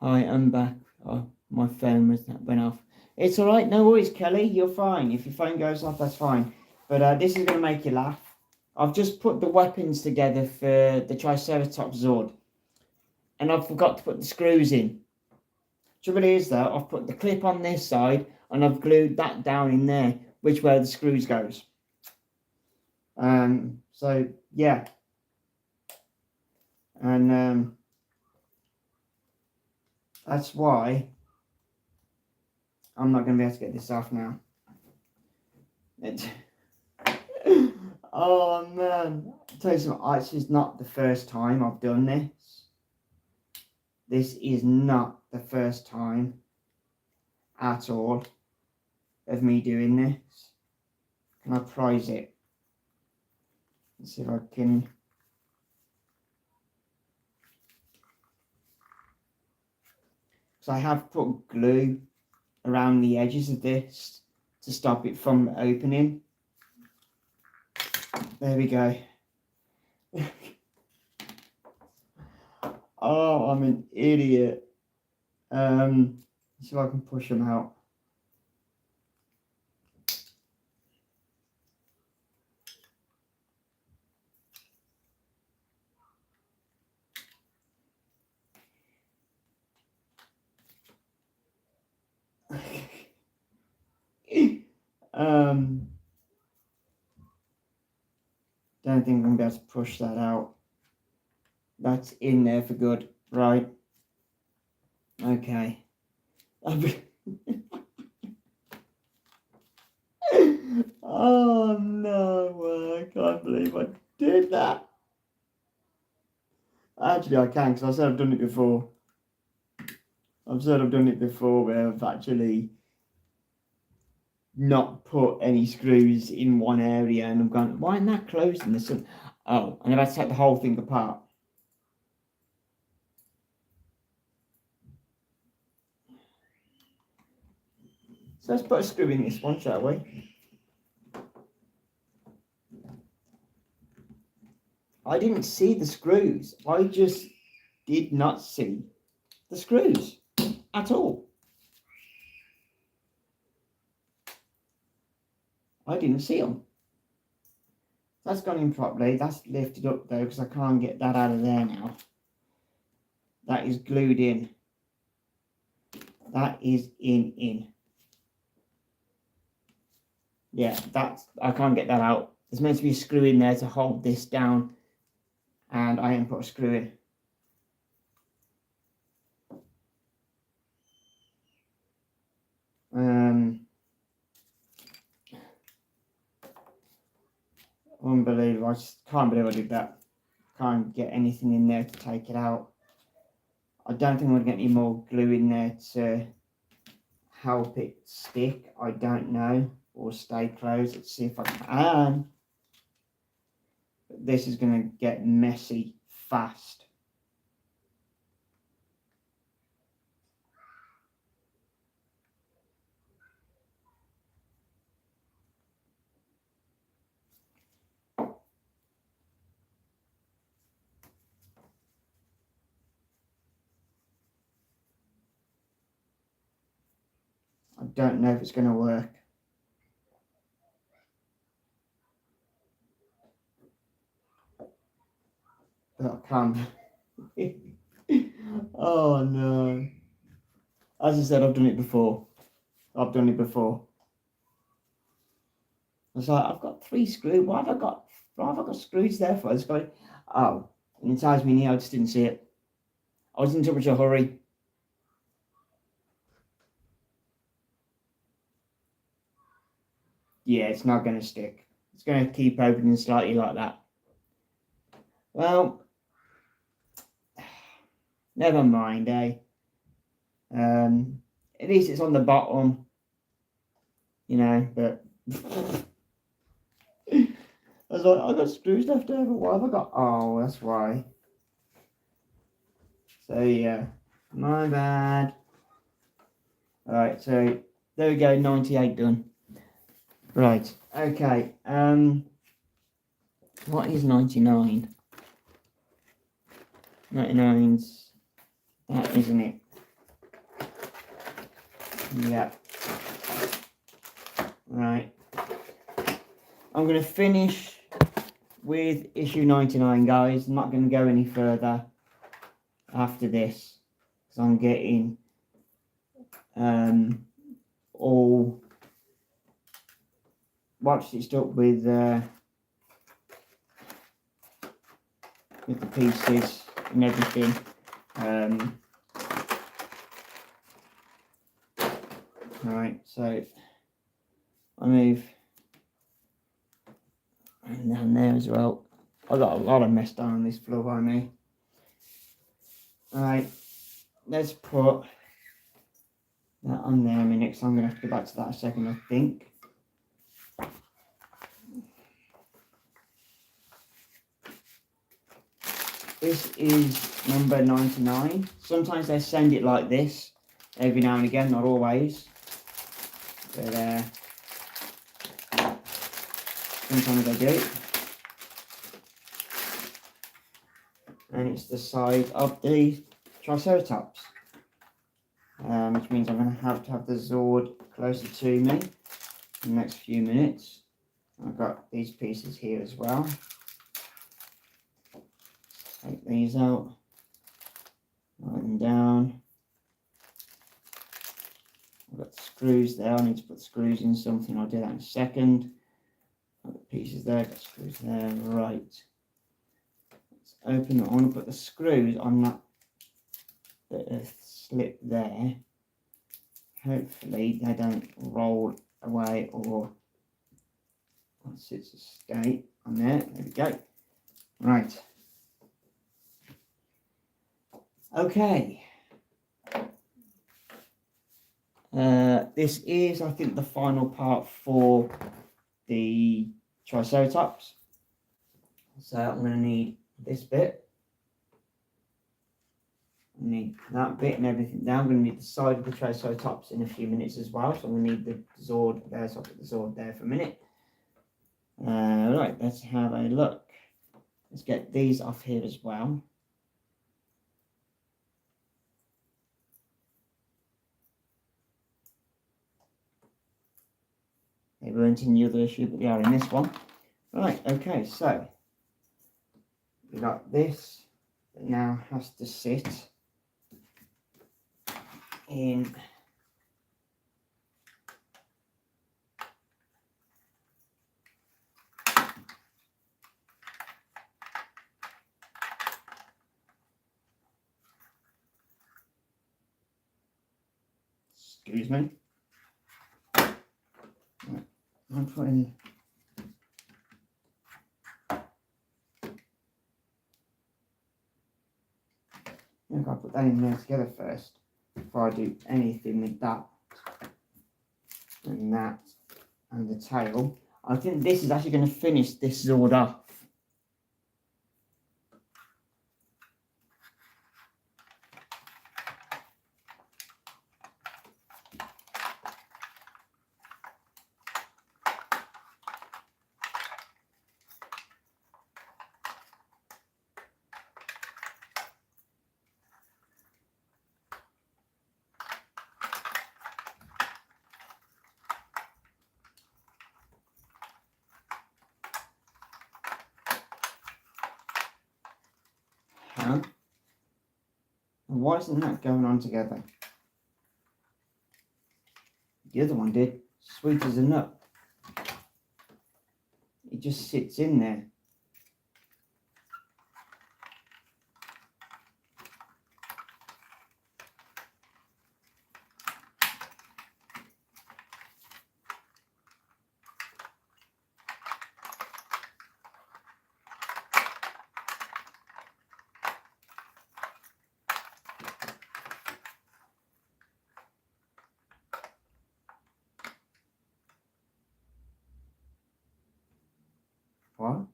Hi, I'm back. Oh, my phone went off. It's all right. No worries, Kelly. You're fine. If your phone goes off, that's fine. But this is going to make you laugh. I've just put the weapons together for the Triceratops Zord. And I forgot to put the screws in. Trouble is though, I've put the clip on this side and I've glued that down in there, which where the screws goes. So yeah. And that's why I'm not going to be able to get this off now. Oh man, I'll tell you something, this is not the first time I've done this. This is not the first time at all of me doing this. Can I prise it? Let's see if I can. So I have put glue around the edges of this to stop it from opening. There we go. Oh, I'm an idiot. Let's see if I can push them out. Don't think I'm going to be able to push that out. That's in there for good, right? Okay. Oh no, I can't believe I did that. Actually, I can, because I said I've done it before. I've said I've done it before where I've actually not put any screws in one area and I've gone, why isn't that closed in the sun? Oh, and I've had to take the whole thing apart. So let's put a screw in this one, shall we? I didn't see the screws. I just did not see the screws at all. I didn't see them. That's gone in properly. That's lifted up though, because I can't get that out of there now. That is glued in. That is in. Yeah, I can't get that out. There's meant to be a screw in there to hold this down, and I haven't put a screw in. Unbelievable. I just can't believe I did that. Can't get anything in there to take it out. I don't think I'm going to get any more glue in there to help it stick. I don't know. Or stay closed. Let's see if I can. But this is going to get messy fast. I don't know if it's going to work. But I can. Oh no. As I said, I've done it before. I was like, I've got 3 screws. What have I got screws there for? It's going, oh, and it tells me now I just didn't see it. I was in too much of a hurry. Yeah, it's not going to stick. It's going to keep opening slightly like that. Well, never mind, eh? At least it's on the bottom, you know, but I was like, I've got screws left over. What have I got? Oh, that's why. So, yeah, my bad. All right, so there we go, 98 done. Right, okay. What is 99? 99's that, isn't it? Yeah. Right. I'm going to finish with issue 99, guys. I'm not going to go any further after this because I'm getting all stitched up with the pieces and everything. Right, so I move down there as well. I got a lot of mess down on this floor by me. Right, let's put that on there a minute, so I'm going to have to go back to that a second, I think. This is number 99. Sometimes they send it like this, every now and again, not always. But sometimes they do. And it's the size of the Triceratops. Which means I'm going to have the Zord closer to me in the next few minutes. I've got these pieces here as well. Take these out, write them down. I've got the screws there. I need to put screws in something. I'll do that in a second. I've got pieces there, got screws there. Right. Let's open it. I want to put the screws on that bit of slip there. Hopefully they don't roll away or once it's a stay on there. There we go. Right. Okay. This is, I think, the final part for the Triceratops. So I'm going to need this bit. I need that bit and everything down. I'm going to need the side of the Triceratops in a few minutes as well. So I'm going to need the Zord there. So I'll put the Zord there for a minute. Right, let's have a look. Let's get these off here as well. They weren't in the other issue, but they are in this one. Right, okay, so we got this that now has to sit in excuse me. Right, I'm putting I've got to put that in there together first before I do anything with that and that and the tail. I think this is actually going to finish this Zord off. Huh? And why isn't that going on together? The other one did. Sweet as a nut. It just sits in there. What?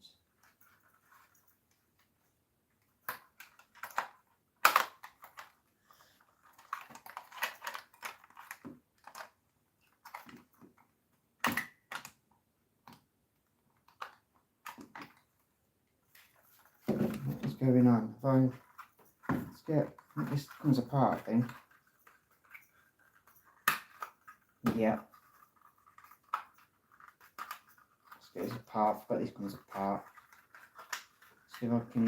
What is going on? Let's get this comes apart then. Yeah. This goes apart, but this comes apart. See if I can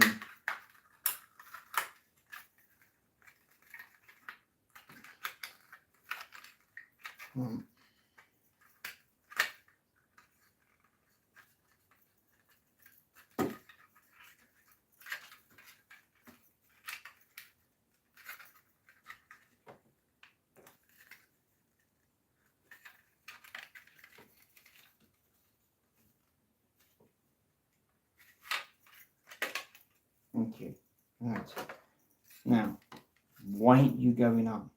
Thank you. Right. Now, why ain't you going on?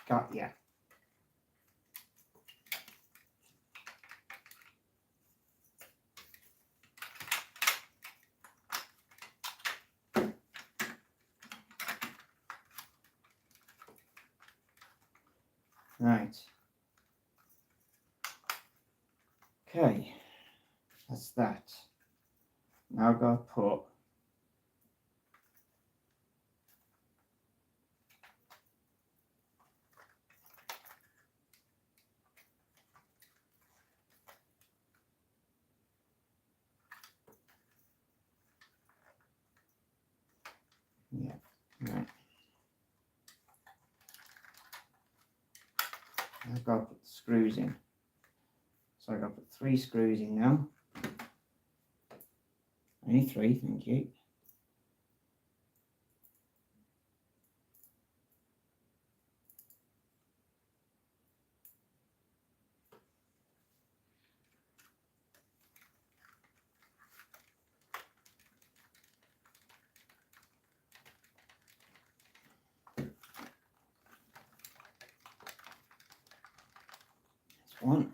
Got ya. Right. Okay. That's that. Now I've got to put yeah. Right. I've got to put the screws in. So I've got to put 3 screws in now. Only 3, thank you. That's one.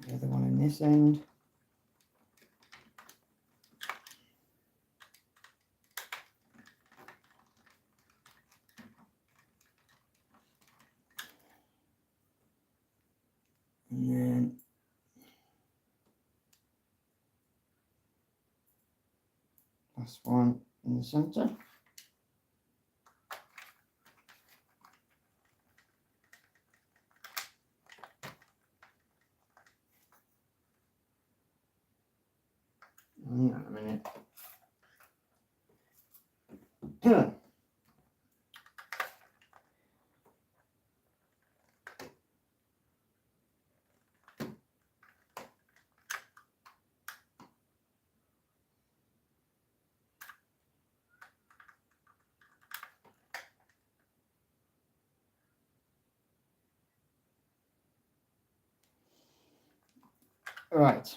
The other one in this end. And then last one in the center. Hang on a minute. Right.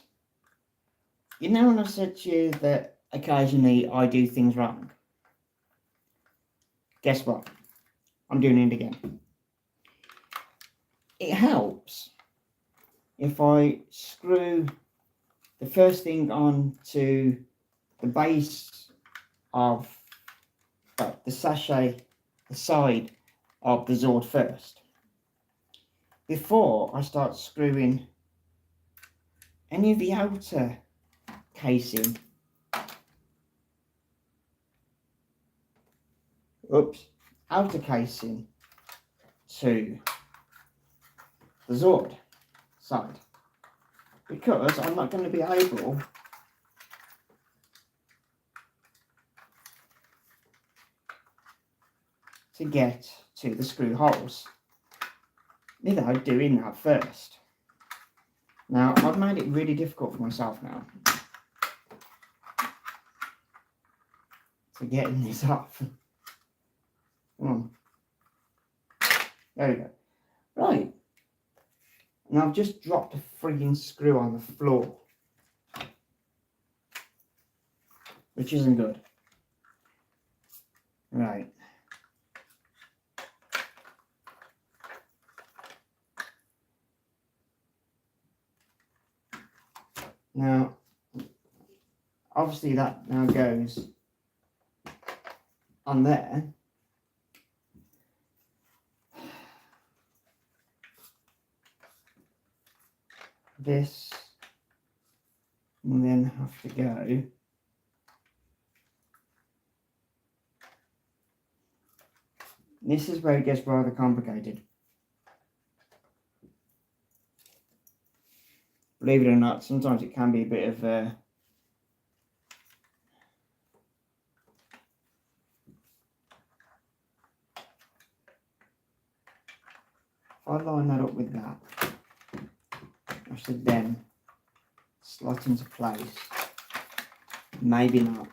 You know when I said to you that occasionally I do things wrong? Guess what? I'm doing it again. It helps if I screw the first thing onto the base of the sachet, the side of the Zord first, before I start screwing any of the outer casing. Outer casing to the Zord side, because I'm not going to be able to get to the screw holes without doing that first. Now I've made it really difficult for myself now to getting this off. Come on. There we go. Right. And I've just dropped a frigging screw on the floor, which isn't good. Right. Now, obviously that now goes on there. This will then have to go this is where it gets rather complicated. Believe it or not, sometimes it can be a bit of if I line that up with that, I should then slot into place. Maybe not.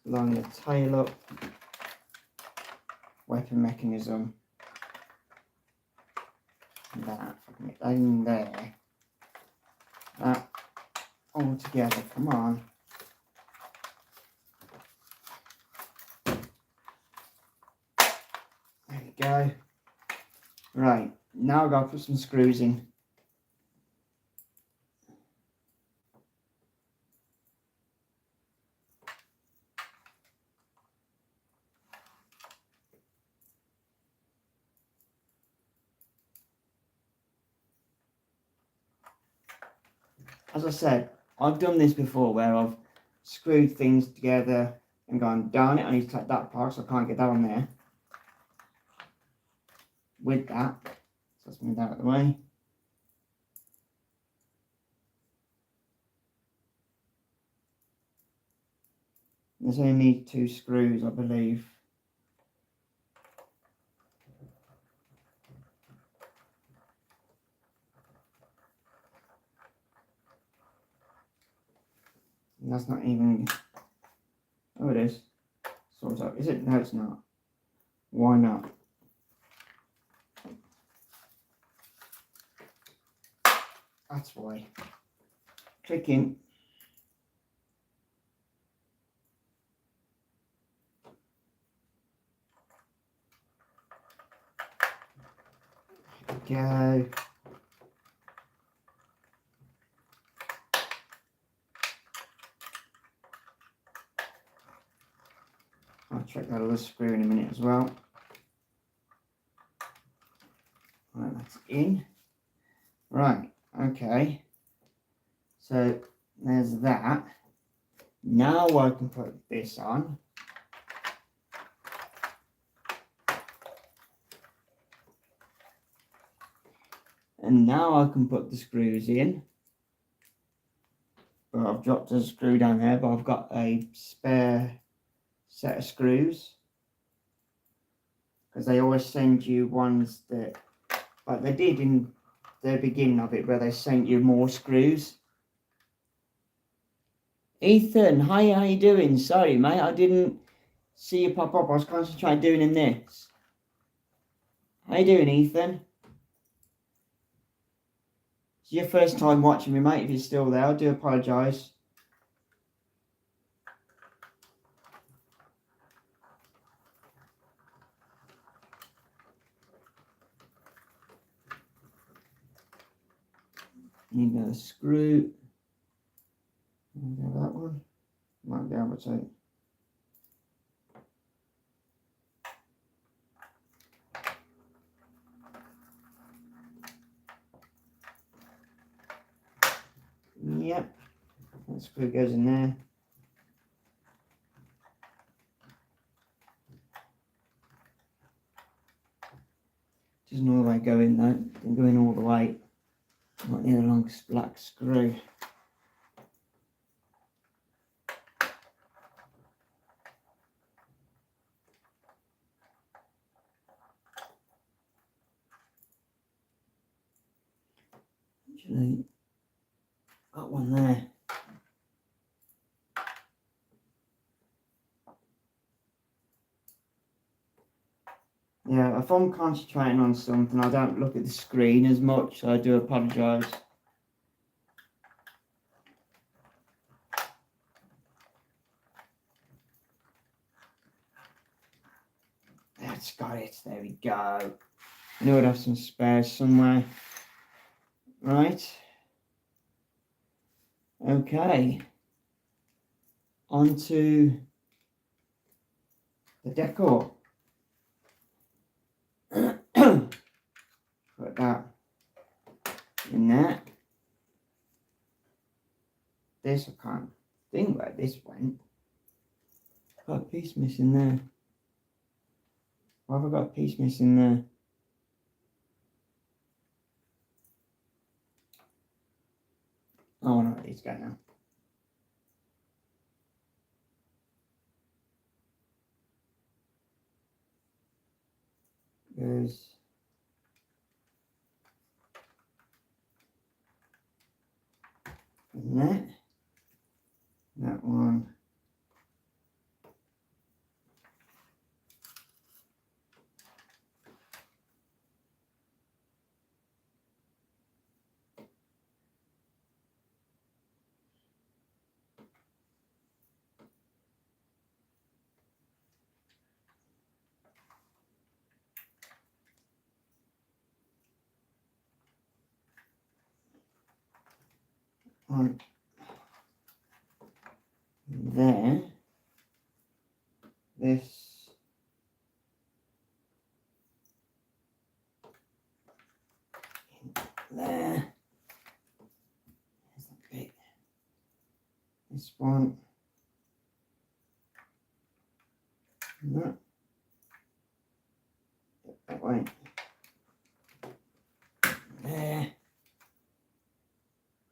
Line the tail up, weapon mechanism, and that. If I can get that in there, that all together. Come on. There we go. Right, now I've got to put some screws in. As I said, I've done this before where I've screwed things together and gone, darn it, I need to take that apart, so I can't get that on there. With that, so let's move that out of the way. There's only 2 screws, I believe. And that's not even, oh it is, sort of, is it? No it's not. Why not? That's why. Clicking. There we go. I'll check that other screw in a minute as well. Right, that's in. Right, okay. So there's that. Now I can put this on. And now I can put the screws in. Well, I've dropped a screw down there, but I've got a spare set of screws. Because they always send you ones that, like they did in the beginning of it, where they sent you more screws. Ethan, hi, how you doing? Sorry, mate, I didn't see you pop up. I was concentrating doing this. How you doing, Ethan? It's your first time watching me, mate. If you're still there, I do apologise. Need another screw. That one. Might be able to. Yep. That screw goes in there. Doesn't all the way go in though. Doesn't go in all the way. Might need a long black screw. Actually, got one there. Yeah, if I'm concentrating on something, I don't look at the screen as much, so I do apologise. That's got it, there we go. I knew I'd have some spares somewhere. Right. Okay. On to the decor. Put that in there. This, I can't think where this went. Got a piece missing there. Why have I got a piece missing there? Oh, I know where these go now. Goes in there. That one. On there. This. There. There's that bit. This one. way. There.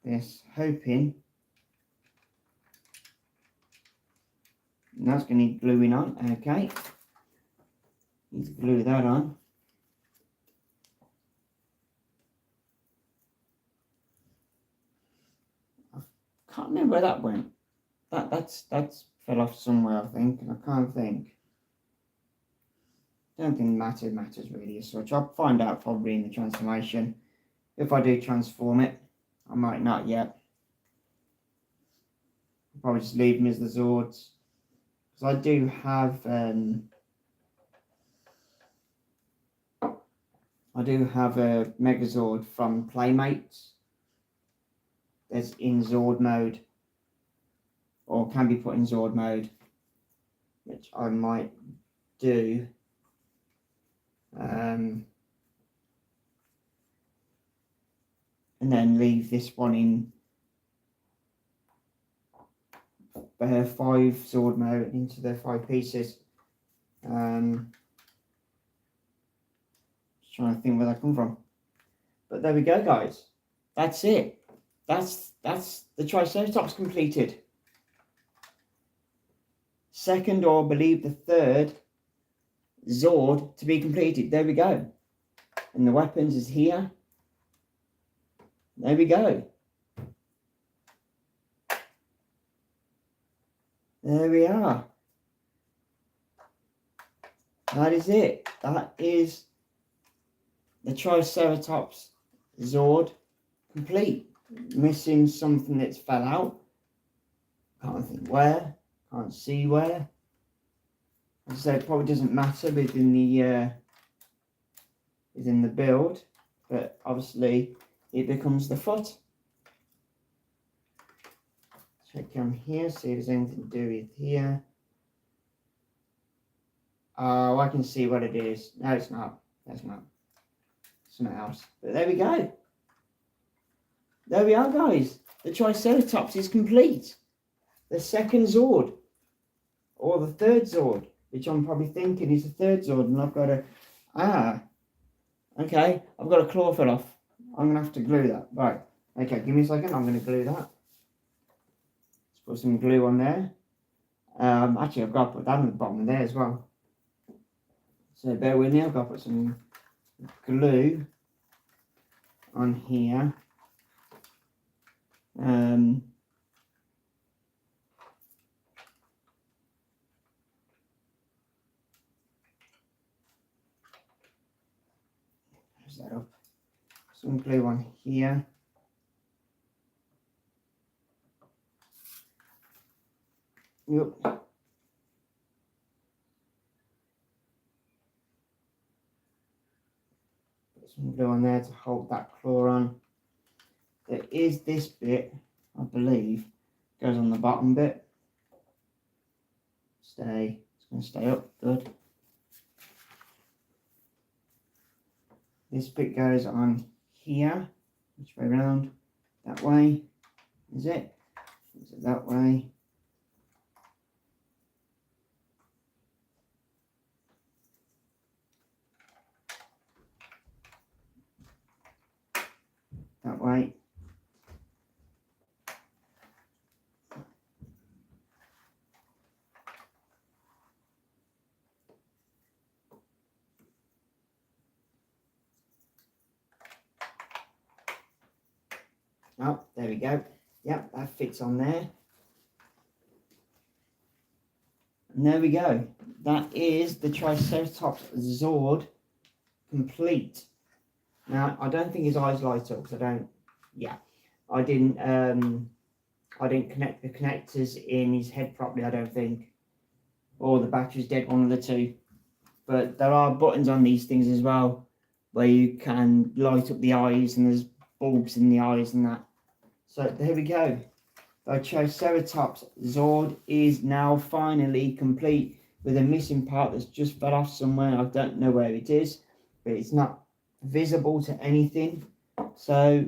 This, hoping. And that's going to need gluing on. Okay. Need to glue that on. I can't remember where that went. That's fell off somewhere, I think, and I can't think. Don't think matters really as such. I'll find out probably in the transformation. If I do transform it, I might not yet. I'll probably just leave them as the Zords. Because I do have a Megazord from Playmates. That's in Zord mode. Or can be put in Zord mode. Which I might do. And then leave this one in 5 Zord mode into the 5 pieces. Just trying to think where that come from. But there we go, guys. That's it. That's the Triceratops completed. Second, or I believe the third Zord to be completed. There we go. And the weapons is here. There we go. There we are. That is it. That is the Triceratops Zord complete. Missing something that's fell out. Can't think where. Can't see where. As I said, it probably doesn't matter within the build, but obviously it becomes the foot. Check on here, see if there's anything to do with here. Oh, I can see what it is. No, it's not. That's not. Something else. But there we go. There we are, guys. The Triceratops is complete. The second Zord. Or the third Zord. Which I'm probably thinking is the third Zord. And I've got a... Okay. I've got a claw fell off. I'm going to have to glue that. Right. Okay, give me a second. I'm going to glue that. Let's put some glue on there. Actually, I've got to put that on the bottom there as well. So bear with me. I've got to put some glue on here. Close that up. Some glue on here. Yep. Put some glue on there to hold that claw on. There is this bit, I believe, goes on the bottom bit. It's going to stay up, good. This bit goes on here, which way around, that way, is it? Is it that way? That way. Oh, there we go. Yep, that fits on there. And there we go. That is the Triceratops Zord complete. Now, I don't think his eyes light up because I didn't connect the connectors in his head properly, I don't think. Or the battery's dead, one of the two. But there are buttons on these things as well where you can light up the eyes, and there's bulbs in the eyes and that. So there we go. The Triceratops Zord is now finally complete with a missing part that's just fell off somewhere. I don't know where it is, but it's not visible to anything. So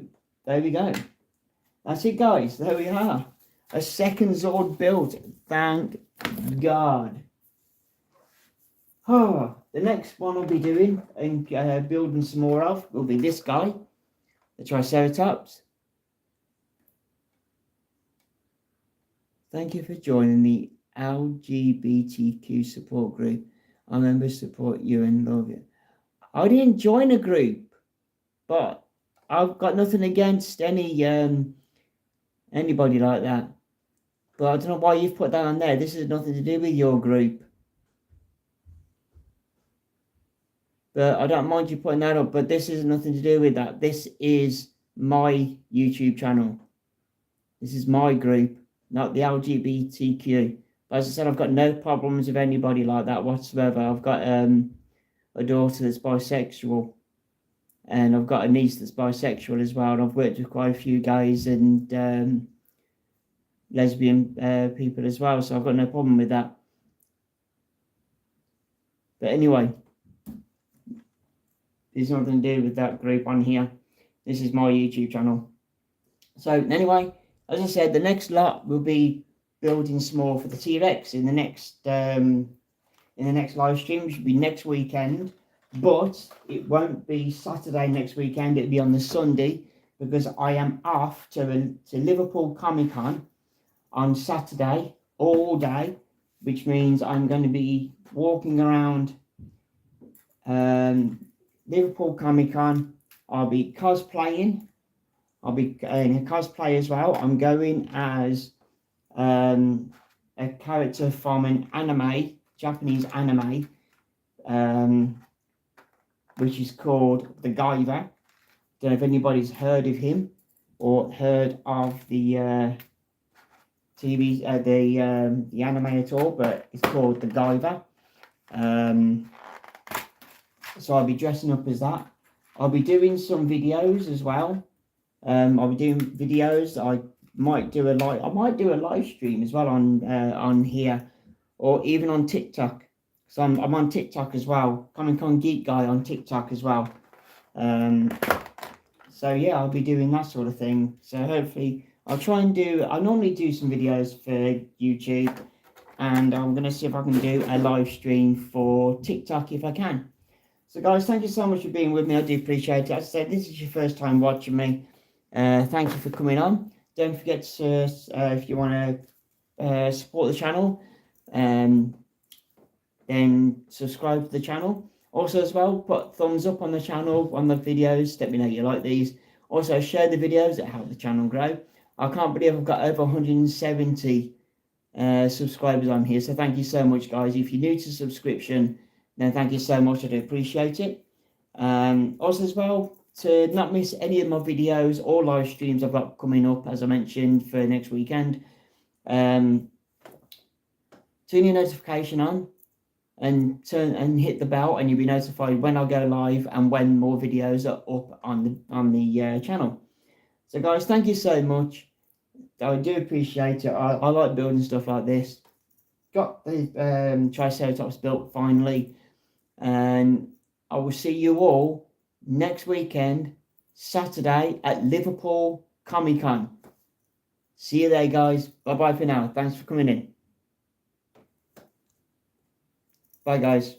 there we go. That's it, guys. There we are. A second Zord built. Thank God. The next one I'll be doing and building some more of will be this guy, the Triceratops. Thank you for joining the LGBTQ support group. Our members support you and love you. I didn't join a group, but I've got nothing against anybody like that. But I don't know why you've put that on there. This has nothing to do with your group. But I don't mind you putting that up, but this has nothing to do with that. This is my YouTube channel. This is my group, not the LGBTQ. But as I said, I've got no problems with anybody like that whatsoever. I've got a daughter that's bisexual, and I've got a niece that's bisexual as well. And I've worked with quite a few guys and lesbian people as well, so I've got no problem with that. But anyway, there's nothing to do with that group on here. This is my YouTube channel. So anyway, as I said, the next lot will be building some more for the T-Rex in the next live stream, which will be next weekend. But it won't be Saturday next weekend. It'll be on the Sunday, because I am off to Liverpool Comic Con on Saturday all day, which means I'm going to be walking around Liverpool Comic Con. I'll be cosplaying. I'll be in a cosplay as well. I'm going as a character from an anime, Japanese anime, which is called the Guyver. Don't know if anybody's heard of him or heard of the the anime at all, but it's called the Guyver. So I'll be dressing up as that. I'll be doing some videos as well. I'll be doing videos. I might do a live stream as well on here, or even on TikTok. So I'm on TikTok as well. Comic Con Geek guy on TikTok as well. So yeah, I'll be doing that sort of thing. So hopefully I normally do some videos for YouTube, and I'm going to see if I can do a live stream for TikTok if I can. So guys, thank you so much for being with me. I do appreciate it. As I said, this is your first time watching me. Thank you for coming on. Don't forget to, if you want to support the channel, then subscribe to the channel. Also as well, put thumbs up on the channel, on the videos. Let me know you like these. Also share the videos that help the channel grow. I can't believe I've got over 170 subscribers on here. So thank you so much, guys. If you're new to subscription, then thank you so much. I do appreciate it. Also as well, to not miss any of my videos or live streams I've got coming up, as I mentioned, for next weekend, turn your notification on and hit the bell, and you'll be notified when I go live and when more videos are up on the channel. So guys, thank you so much. I do appreciate it. I like building stuff like this. Got the Triceratops built finally, and I will see you all next weekend, Saturday, at Liverpool Comic Con. See you there, guys. Bye bye for now. Thanks for coming in. Bye, guys.